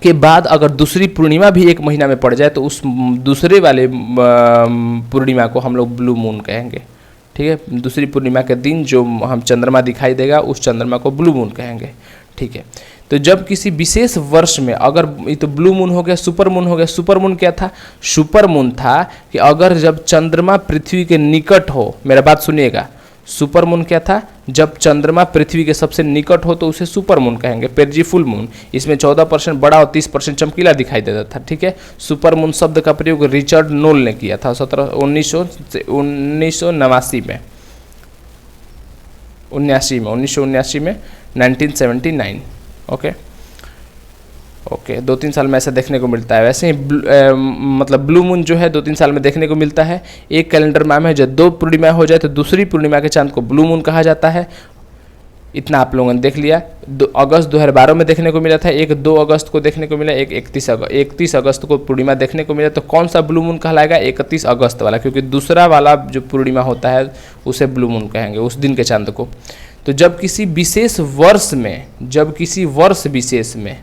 [SPEAKER 2] के बाद अगर दूसरी पूर्णिमा भी एक महीना में पड़ जाए तो उस दूसरे वाले पूर्णिमा को हम लोग ब्लू मून कहेंगे। ठीक है, दूसरी पूर्णिमा के दिन जो हम चंद्रमा दिखाई देगा उस चंद्रमा को ब्लू मून कहेंगे। ठीक है, तो जब किसी विशेष वर्ष में, अगर ये तो ब्लू मून हो गया, सुपर मून हो गया। सुपर मून क्या था? सुपर मून था कि अगर जब चंद्रमा पृथ्वी के निकट हो, मेरा बात सुनिएगा, सुपर मून क्या था? जब चंद्रमा पृथ्वी के सबसे निकट हो तो उसे सुपर मून कहेंगे। पेरजी फुल मून, इसमें 14% बड़ा और 30% चमकीला दिखाई देता था। ठीक है, सुपर मून शब्द का प्रयोग रिचर्ड नोल ने किया था 1979 में, 1979 में 1979। ओके 2-3 साल में ऐसा देखने को मिलता है। वैसे ही मतलब ब्लू मून जो है 2-3 साल में देखने को मिलता है। एक कैलेंडर माह में जब 2 पूर्णिमा हो जाए तो दूसरी पूर्णिमा के चांद को ब्लू मून कहा जाता है। इतना आप लोगों ने देख लिया। 2 अगस्त 2012 में देखने को मिला था, एक 2 अगस्त को देखने को मिला, एक 31 अगस्त को पूर्णिमा देखने को मिला। तो कौन सा ब्लू मून कहलाएगा? 31 अगस्त वाला, क्योंकि दूसरा वाला जो पूर्णिमा होता है उसे ब्लू मून कहेंगे, उस दिन के चांद को। तो जब किसी विशेष वर्ष में, जब किसी वर्ष विशेष में,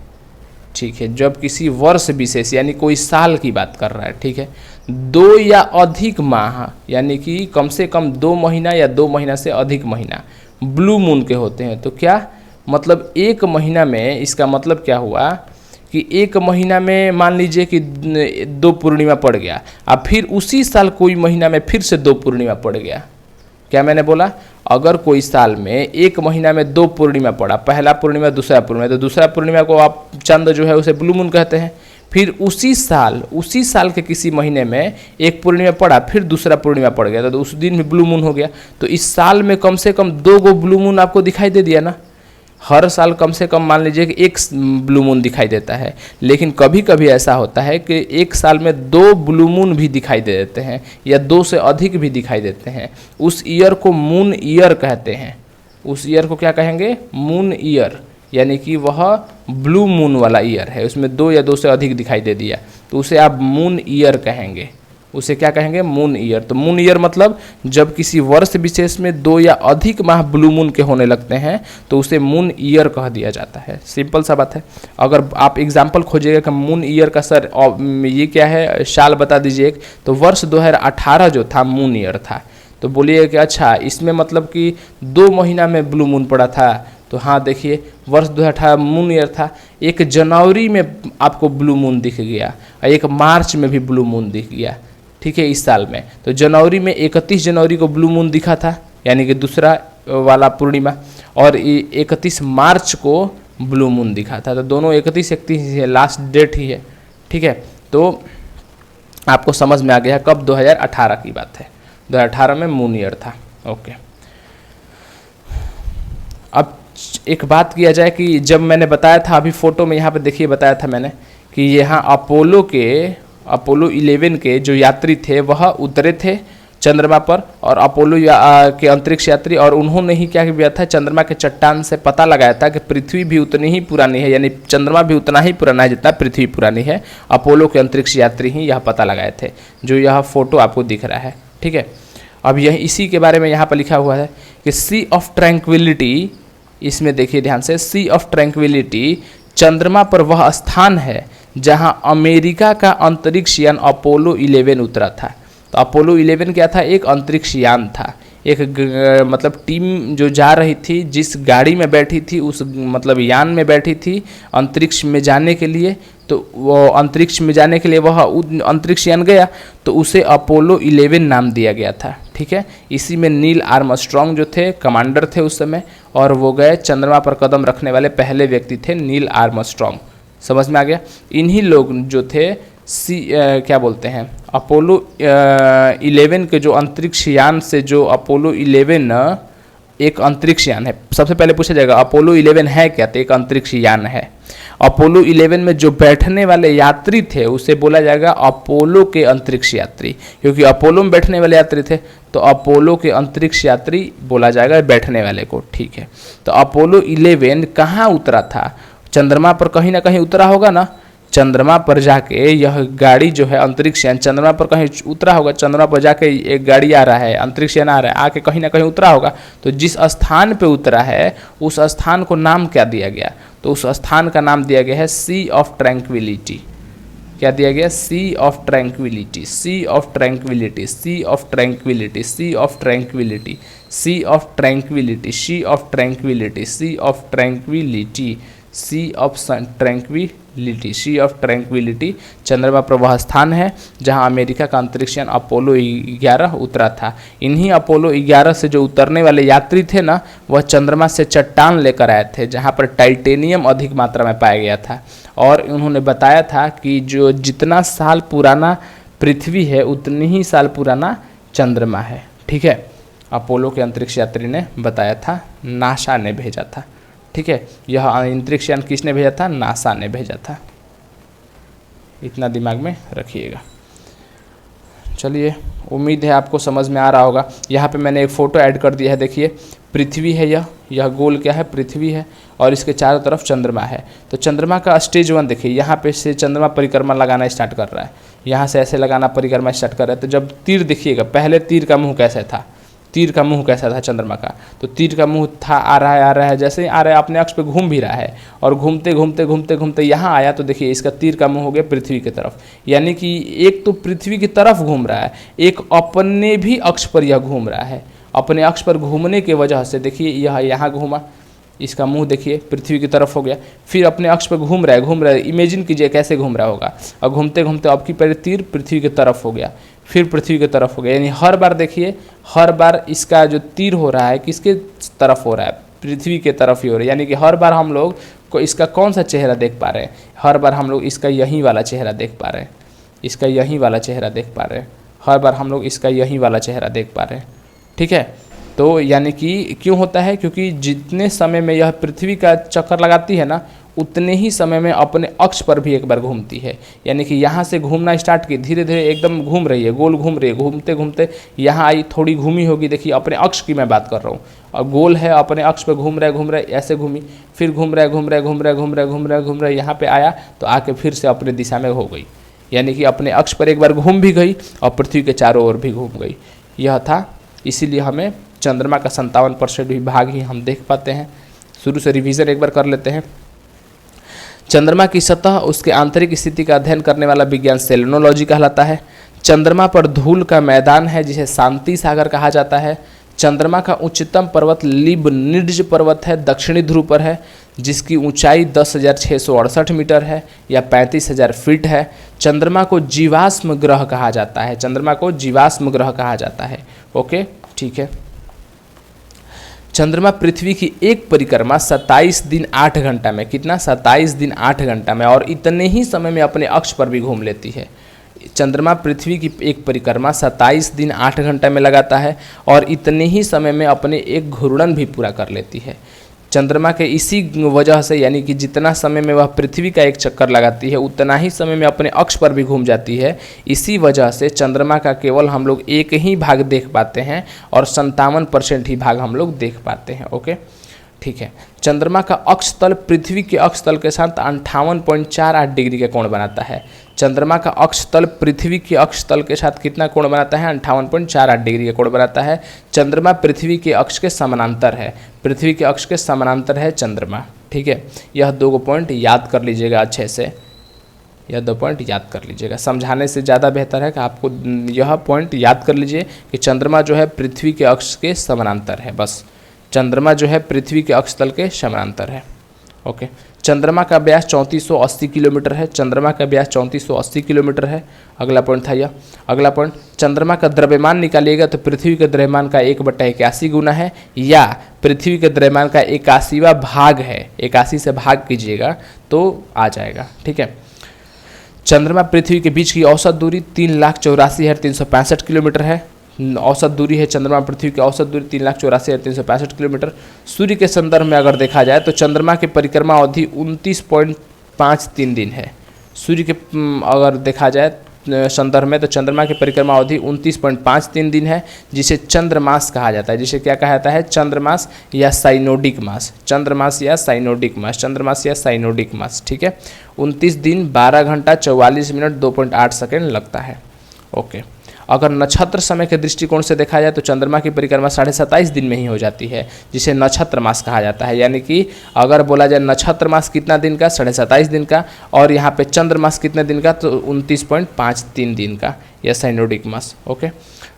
[SPEAKER 2] ठीक है, जब किसी वर्ष विशेष यानी कोई साल की बात कर रहा है, ठीक है, 2 या अधिक माह यानी कि कम से कम 2 महीना या 2 महीना से अधिक महीना ब्लू मून के होते हैं। तो क्या मतलब एक महीना में, इसका मतलब क्या हुआ कि एक महीना में मान लीजिए कि 2 पूर्णिमा पड़ गया, अब फिर उसी साल कोई महीना में फिर से 2 पूर्णिमा पड़ गया। क्या मैंने बोला? अगर कोई साल में एक महीना में 2 पूर्णिमा पड़ा, पहला पूर्णिमा दूसरा पूर्णिमा, तो दूसरा पूर्णिमा को आप चंद जो है उसे ब्लू मून कहते हैं। फिर उसी साल के किसी महीने में एक पूर्णिमा पड़ा, फिर दूसरा पूर्णिमा पड़ गया तो उस दिन भी ब्लू मून हो गया। तो इस साल में कम से कम 2 गो ब्लू मून आपको दिखाई दे दिया ना। हर साल कम से कम मान लीजिए कि 1 ब्लू मून दिखाई देता है, लेकिन कभी कभी ऐसा होता है कि एक साल में 2 ब्लू मून भी दिखाई दे देते हैं या 2 से अधिक भी दिखाई देते हैं। उस ईयर को मून ईयर कहते हैं। उस ईयर को क्या कहेंगे? मून ईयर, यानी कि वह ब्लू मून वाला ईयर है, उसमें 2 या 2 से अधिक दिखाई दे दिया तो उसे आप मून ईयर कहेंगे। उसे क्या कहेंगे? Moon year. तो मून ईयर मतलब जब किसी वर्ष विशेष में 2 या अधिक माह ब्लू मून के होने लगते हैं तो उसे मून ईयर कह दिया जाता है। सिंपल सा बात है। अगर आप एग्जाम्पल खोजिएगा कि मून ईयर का सर ये क्या है, साल बता दीजिए, तो वर्ष 2018 जो था मून ईयर था। तो बोलिए कि अच्छा इसमें मतलब कि 2 महीना में ब्लू मून पड़ा था। तो हाँ देखिए, वर्ष 2018 मून ईयर था। 1 जनवरी में आपको ब्लू मून दिख गया और 1 मार्च में भी ब्लू मून दिख गया। ठीक है, इस साल में तो जनवरी में 31 जनवरी को ब्लू मून दिखा था, यानी कि दूसरा वाला पूर्णिमा, और 31 मार्च को ब्लू मून दिखा था। तो दोनों 31 है, लास्ट डेट ही है। ठीक है, तो आपको समझ में आ गया कब? 2018 की बात है, 2018 में मून ईयर था। ओके, अब एक बात किया जाए कि जब मैंने बताया था, अभी फोटो में यहाँ पे देखिए बताया था मैंने कि यहाँ अपोलो 11 के जो यात्री थे वह उतरे थे चंद्रमा पर, और अपोलो के अंतरिक्ष यात्री, और उन्होंने ही क्या किया था, चंद्रमा के चट्टान से पता लगाया था कि पृथ्वी भी उतनी ही पुरानी है, यानी चंद्रमा भी उतना ही पुराना है जितना पृथ्वी पुरानी है। अपोलो के अंतरिक्ष यात्री ही यह पता लगाए थे, जो यह फोटो आपको दिख रहा है। ठीक है, अब यह इसी के बारे में यहाँ पर लिखा हुआ है कि सी ऑफ ट्रैंक्विलिटी, इसमें देखिए ध्यान से, सी ऑफ ट्रैंक्विलिटी चंद्रमा पर वह स्थान है जहां अमेरिका का अंतरिक्ष यान अपोलो 11 उतरा था। तो अपोलो 11 क्या था? एक अंतरिक्ष यान था, एक मतलब टीम जो जा रही थी, जिस गाड़ी में बैठी थी, उस मतलब यान में बैठी थी अंतरिक्ष में जाने के लिए। तो वो अंतरिक्ष में जाने के लिए वह अंतरिक्ष यान गया तो उसे अपोलो 11 नाम दिया गया था। ठीक है, इसी में नील आर्मस्ट्रॉन्ग जो थे कमांडर थे उस समय, और वो गए चंद्रमा पर कदम रखने वाले पहले व्यक्ति थे नील आर्मस्ट्रॉन्ग। समझ में आ गया? इन्हीं लोग जो थे क्या बोलते हैं, अपोलो 11 के जो अंतरिक्ष यान से, जो अपोलो 11 एक अंतरिक्ष यान है। सबसे पहले पूछा जाएगा अपोलो 11 है क्या, तो एक अंतरिक्ष यान है। अपोलो 11 में जो बैठने वाले यात्री थे उसे बोला जाएगा अपोलो के अंतरिक्ष यात्री, क्योंकि अपोलो में बैठने वाले यात्री थे तो अपोलो के अंतरिक्ष यात्री बोला जाएगा बैठने वाले को। ठीक है, तो अपोलो 11 कहाँ उतरा था, चंद्रमा पर कहीं ना कहीं उतरा होगा ना। चंद्रमा पर जाके यह गाड़ी जो है अंतरिक्ष यान चंद्रमा पर कहीं उतरा होगा। चंद्रमा पर जाके एक गाड़ी आ रहा है, अंतरिक्ष यान आ रहा है, आके कहीं ना कहीं उतरा होगा। तो जिस स्थान पे उतरा है उस स्थान को नाम क्या दिया गया, तो उस स्थान का नाम दिया गया है सी ऑफ ट्रैंक्विलिटी। क्या दिया गया, sea of tranquillity, sea of tranquillity, sea of tranquillity, sea of tranquillity, sea of tranquillity, sea of tranquillity, sea of tranquillity, sea of tranquillity, sea of tranquillity. चंद्रमा पर वह स्थान है जहां अमेरिका का अंतरिक्ष यान अपोलो 11 उतरा था। इन्हीं अपोलो 11 से जो उतरने वाले यात्री थे ना, वह चंद्रमा से चट्टान लेकर आए थे जहां पर टाइटेनियम अधिक मात्रा में पाया गया था। और उन्होंने बताया था कि जो जितना साल पुराना पृथ्वी है उतनी ही साल पुराना चंद्रमा है। ठीक है, अपोलो के अंतरिक्ष यात्री ने बताया था, नासा ने भेजा था। ठीक है, यह अंतरिक्ष यान किसने भेजा था, नासा ने भेजा था। इतना दिमाग में रखिएगा। चलिए, उम्मीद है आपको समझ में आ रहा होगा। यहाँ पे मैंने एक फ़ोटो ऐड कर दिया है, देखिए पृथ्वी है, यह गोल क्या है, पृथ्वी है और इसके चारों तरफ चंद्रमा है। तो चंद्रमा का स्टेज 1 देखिए, यहाँ पे से चंद्रमा परिक्रमा लगाना स्टार्ट कर रहा है, यहाँ से ऐसे लगाना परिक्रमा स्टार्ट कर रहा है। तो जब तीर देखिएगा, पहले तीर का मुँह कैसे था, तीर का मुंह कैसा था चंद्रमा का, तो तीर का मुंह था आ रहा है, जैसे ही आ रहा है अपने अक्ष पे घूम भी रहा है और घूमते घूमते घूमते घूमते यहाँ आया तो देखिए इसका तीर का मुंह हो गया पृथ्वी की तरफ। यानी कि एक तो पृथ्वी की तरफ घूम रहा है, एक अपने भी अक्ष पर यह घूम रहा है। अपने अक्ष पर घूमने की वजह से देखिए यह यहाँ घूमा, इसका मुंह देखिए पृथ्वी की तरफ हो गया, फिर अपने अक्ष पर घूम रहा है। इमेजिन कीजिए कैसे घूम रहा होगा, और घूमते घूमते अब की पहले तीर पृथ्वी की तरफ हो गया, फिर पृथ्वी की तरफ हो गया। यानी हर बार देखिए, हर बार इसका जो तीर हो रहा है किसके तरफ हो रहा है, पृथ्वी के तरफ ही हो रहा है। यानी कि हर बार हम लोग को इसका कौन सा चेहरा देख पा रहे हैं, हर बार हम लोग इसका यही वाला चेहरा देख पा रहे हैं, इसका यही वाला चेहरा देख पा रहे हैं, हर बार हम लोग इसका यही वाला चेहरा देख पा रहे हैं। ठीक है, तो यानी कि क्यों होता है, क्योंकि जितने समय में यह पृथ्वी का चक्कर लगाती है ना, उतने ही समय में अपने अक्ष पर भी एक बार घूमती है। यानी कि यहाँ से घूमना स्टार्ट की, धीरे धीरे एकदम घूम रही है, गोल घूम रही है, घूमते घूमते यहाँ आई, थोड़ी घूमी होगी, देखिए अपने अक्ष की मैं बात कर रहा हूँ, और गोल है अपने अक्ष पर घूम रहा है, ऐसे घूमी, फिर घूम रहा है, यहाँ पे आया तो आके फिर से अपने दिशा में हो गई। यानी कि अपने अक्ष पर एक बार घूम भी गई और पृथ्वी के चारों ओर भी घूम गई। यह था, इसीलिए हमें चंद्रमा का 57% भी भाग ही हम देख पाते हैं। शुरू से रिवीजन एक बार कर लेते हैं। चंद्रमा की सतह, उसके आंतरिक स्थिति का अध्ययन करने वाला विज्ञान सेलेनोलॉजी कहलाता है। चंद्रमा पर धूल का मैदान है जिसे शांति सागर कहा जाता है। चंद्रमा का उच्चतम पर्वत लिबनिट्ज पर्वत है, दक्षिणी ध्रुव पर है, जिसकी ऊंचाई 10,668 मीटर है या 35,000 फीट है। चंद्रमा को जीवाश्म ग्रह कहा जाता है, चंद्रमा को जीवाश्म ग्रह कहा जाता है। ओके, ठीक है। चंद्रमा पृथ्वी की एक परिक्रमा 27 दिन 8 घंटा में, कितना, 27 दिन 8 घंटा में, और इतने ही समय में अपने अक्ष पर भी घूम लेती है। चंद्रमा पृथ्वी की एक परिक्रमा 27 दिन 8 घंटा में लगाता है और इतने ही समय में अपने एक घूर्णन भी पूरा कर लेती है। चंद्रमा के इसी वजह से, यानी कि जितना समय में वह पृथ्वी का एक चक्कर लगाती है उतना ही समय में अपने अक्ष पर भी घूम जाती है। इसी वजह से चंद्रमा का केवल हम लोग एक ही भाग देख पाते हैं और 57% ही भाग हम लोग देख पाते हैं। ओके, ठीक है। चंद्रमा का अक्ष तल पृथ्वी के अक्ष तल के साथ 58.48 डिग्री का कोण बनाता है। चंद्रमा का अक्ष तल पृथ्वी के अक्ष तल के साथ कितना कोण बनाता है, 58.48 डिग्री का कोण बनाता है। चंद्रमा पृथ्वी के अक्ष के समानांतर है, पृथ्वी के अक्ष के समानांतर है चंद्रमा। ठीक है, यह 2 पॉइंट याद कर लीजिएगा अच्छे से, यह 2 पॉइंट याद कर लीजिएगा। समझाने से ज़्यादा बेहतर है कि आपको यह पॉइंट याद कर लीजिए कि चंद्रमा जो है पृथ्वी के अक्ष के समानांतर है, बस चंद्रमा जो है पृथ्वी के अक्ष तल के समानांतर है। ओके, चंद्रमा का व्यास 3480 किलोमीटर है, चंद्रमा का व्यास 3480 किलोमीटर है। अगला पॉइंट था यह। अगला पॉइंट, चंद्रमा का द्रव्यमान निकालिएगा तो पृथ्वी के द्रव्यमान का 1/81 गुना है, या पृथ्वी के द्रव्यमान का 81वां भाग है, 81 से भाग कीजिएगा तो आ जाएगा। ठीक है, चंद्रमा पृथ्वी के बीच की औसत दूरी 3,84,365 किलोमीटर है। औसत दूरी है चंद्रमा पृथ्वी की औसत दूरी 3,84,365 किलोमीटर। सूर्य के संदर्भ में अगर देखा जाए तो चंद्रमा की परिक्रमा अवधि 29.53 दिन है। सूर्य के अगर देखा जाए संदर्भ में तो चंद्रमा की परिक्रमा अवधि 29.53 दिन है, जिसे चंद्रमास कहा जाता है। जिसे क्या कहा जाता है? चंद्रमास या साइनोडिक मास। चंद्रमास या साइनोडिक मास, चंद्रमास या साइनोडिक मास। ठीक है, 29 दिन 12 घंटा 44 मिनट 2.8 सेकेंड लगता है। ओके, अगर नक्षत्र समय के दृष्टिकोण से देखा जाए तो चंद्रमा की परिक्रमा 27.5 दिन में ही हो जाती है, जिसे नक्षत्र मास कहा जाता है। यानी कि अगर बोला जाए नक्षत्र मास कितना दिन का? 27.5 दिन का। और यहाँ पे चंद्र मास कितने दिन का? तो 29.53 दिन का, या साइनोडिक मास। ओके,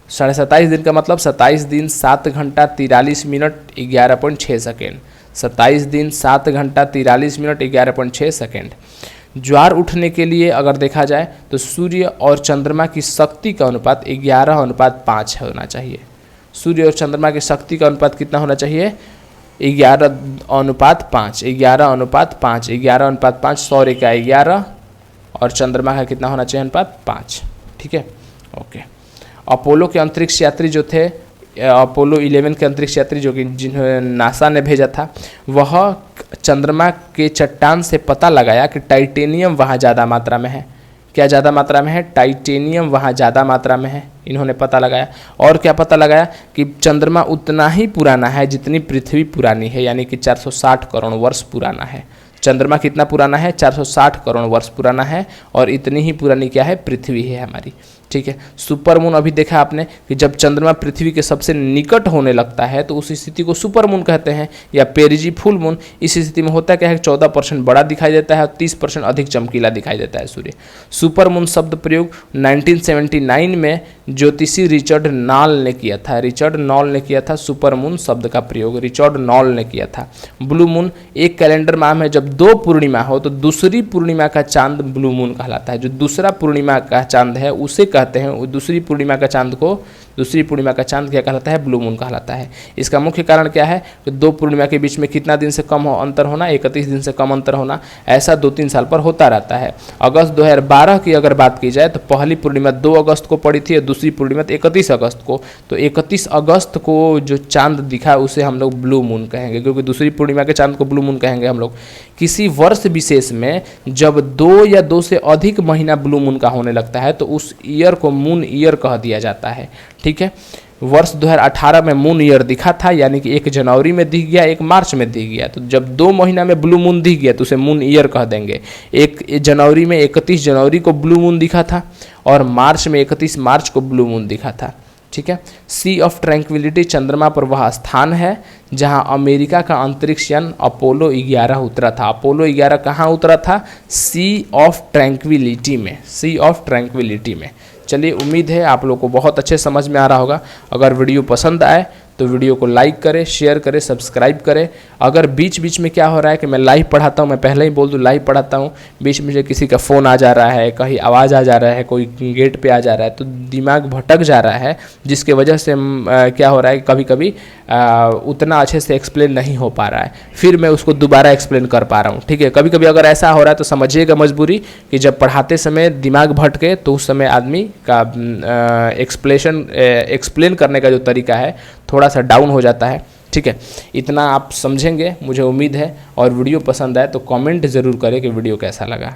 [SPEAKER 2] 27.5 दिन का मतलब 27 दिन 7 घंटा 43 मिनट 11.6 सेकेंड। 27 दिन 7 घंटा 43 मिनट 11.6 सेकेंड। ज्वार उठने के लिए अगर देखा जाए तो सूर्य और चंद्रमा की शक्ति का अनुपात 11:5 होना चाहिए। सूर्य और चंद्रमा की शक्ति का अनुपात कितना होना चाहिए? 11:5। 11:5। 11:5 सौर्य का 11 और चंद्रमा का कितना होना चाहिए? अनुपात 5। ठीक है, ओके। अपोलो के अंतरिक्ष यात्री जो थे, अपोलो 11 के अंतरिक्ष यात्री जो कि जिन्हें नासा ने भेजा था, वह चंद्रमा के चट्टान से पता लगाया कि टाइटेनियम वहाँ ज़्यादा मात्रा में है। क्या ज़्यादा मात्रा में है? टाइटेनियम वहाँ ज़्यादा मात्रा में है, इन्होंने पता लगाया। और क्या पता लगाया? कि चंद्रमा उतना ही पुराना है जितनी पृथ्वी पुरानी है, यानी कि 460 करोड़ वर्ष पुराना है। चंद्रमा कितना पुराना है? 460 करोड़ वर्ष पुराना है। और इतनी ही पुरानी क्या है? पृथ्वी है हमारी। ठीक है, सुपरमून अभी देखा आपने कि जब चंद्रमा पृथ्वी के सबसे निकट होने लगता है तो उस स्थिति को सुपरमून कहते हैं, या पेरिजी फुल मून। इस स्थिति में होता क्या है? 14% बड़ा दिखाई देता है और 30% अधिक चमकीला दिखाई देता है सूर्य। सुपरमून शब्द प्रयोग 1979 में ज्योतिषी रिचर्ड नॉल ने किया था। रिचर्ड नॉल ने किया था सुपरमून शब्द का प्रयोग, रिचर्ड नॉल ने किया था। ब्लू मून एक कैलेंडर माह में जब 2 पूर्णिमा हो तो दूसरी पूर्णिमा का चांद ब्लू मून कहलाता है। जो दूसरा पूर्णिमा का चांद है उसे कहते हैं, दूसरी पूर्णिमा का चांद को, दूसरी पूर्णिमा का चांद क्या कहलाता है? ब्लू मून कहलाता है। इसका मुख्य कारण क्या है? कि 2 पूर्णिमा के बीच में कितना दिन से कम अंतर होना? 31 दिन से कम अंतर होना। ऐसा 2-3 साल पर होता रहता है। अगस्त 2012 की अगर बात की जाए तो पहली पूर्णिमा 2 अगस्त को पड़ी थी और दूसरी पूर्णिमा 31 अगस्त को। तो 31 अगस्त को जो चांद दिखा उसे हम लोग ब्लू मून कहेंगे, क्योंकि दूसरी पूर्णिमा के चांद को ब्लू मून कहेंगे हम लोग। किसी वर्ष विशेष में जब 2 या 2 से अधिक महीना ब्लू मून का होने लगता है तो उस ईयर को मून ईयर कह दिया जाता है। ठीक है, वर्ष 2018 में मून ईयर दिखा था, यानी कि 1 जनवरी में दिख गया, 1 मार्च में दिख गया। तो जब 2 महीना में ब्लू मून दिख गया तो उसे मून ईयर कह देंगे। 1 जनवरी में 31 जनवरी को ब्लू मून दिखा था और मार्च में 31 मार्च को ब्लू मून दिखा था। ठीक है, सी ऑफ ट्रैंक्विलिटी चंद्रमा पर वह स्थान है जहां अमेरिका का अंतरिक्ष यान अपोलो 11 उतरा था। अपोलो 11 कहाँ उतरा था? सी ऑफ ट्रैंक्विलिटी में, सी ऑफ ट्रैंक्विलिटी में। चलिए, उम्मीद है आप लोग को बहुत अच्छे समझ में आ रहा होगा। अगर वीडियो पसंद आए तो वीडियो को लाइक करें, शेयर करें, सब्सक्राइब करें। अगर बीच बीच में क्या हो रहा है कि मैं लाइव पढ़ाता हूँ, मैं पहले ही बोल दूँ लाइव पढ़ाता हूँ, बीच में किसी का फ़ोन आ जा रहा है, कहीं आवाज़ आ जा रहा है, कोई गेट पे आ जा रहा है, तो दिमाग भटक जा रहा है, जिसके वजह से क्या हो रहा है कभी कभी उतना अच्छे से एक्सप्लेन नहीं हो पा रहा है, फिर मैं उसको दोबारा एक्सप्लेन कर पा रहा हूँ। ठीक है, कभी कभी अगर ऐसा हो रहा है तो समझिएगा मजबूरी कि जब पढ़ाते समय दिमाग भटके तो उस समय आदमी का एक्सप्लेन करने का जो तरीका है थोड़ा सा डाउन हो जाता है। ठीक है, इतना आप समझेंगे मुझे उम्मीद है। और वीडियो पसंद आए तो कमेंट ज़रूर करें कि वीडियो कैसा लगा।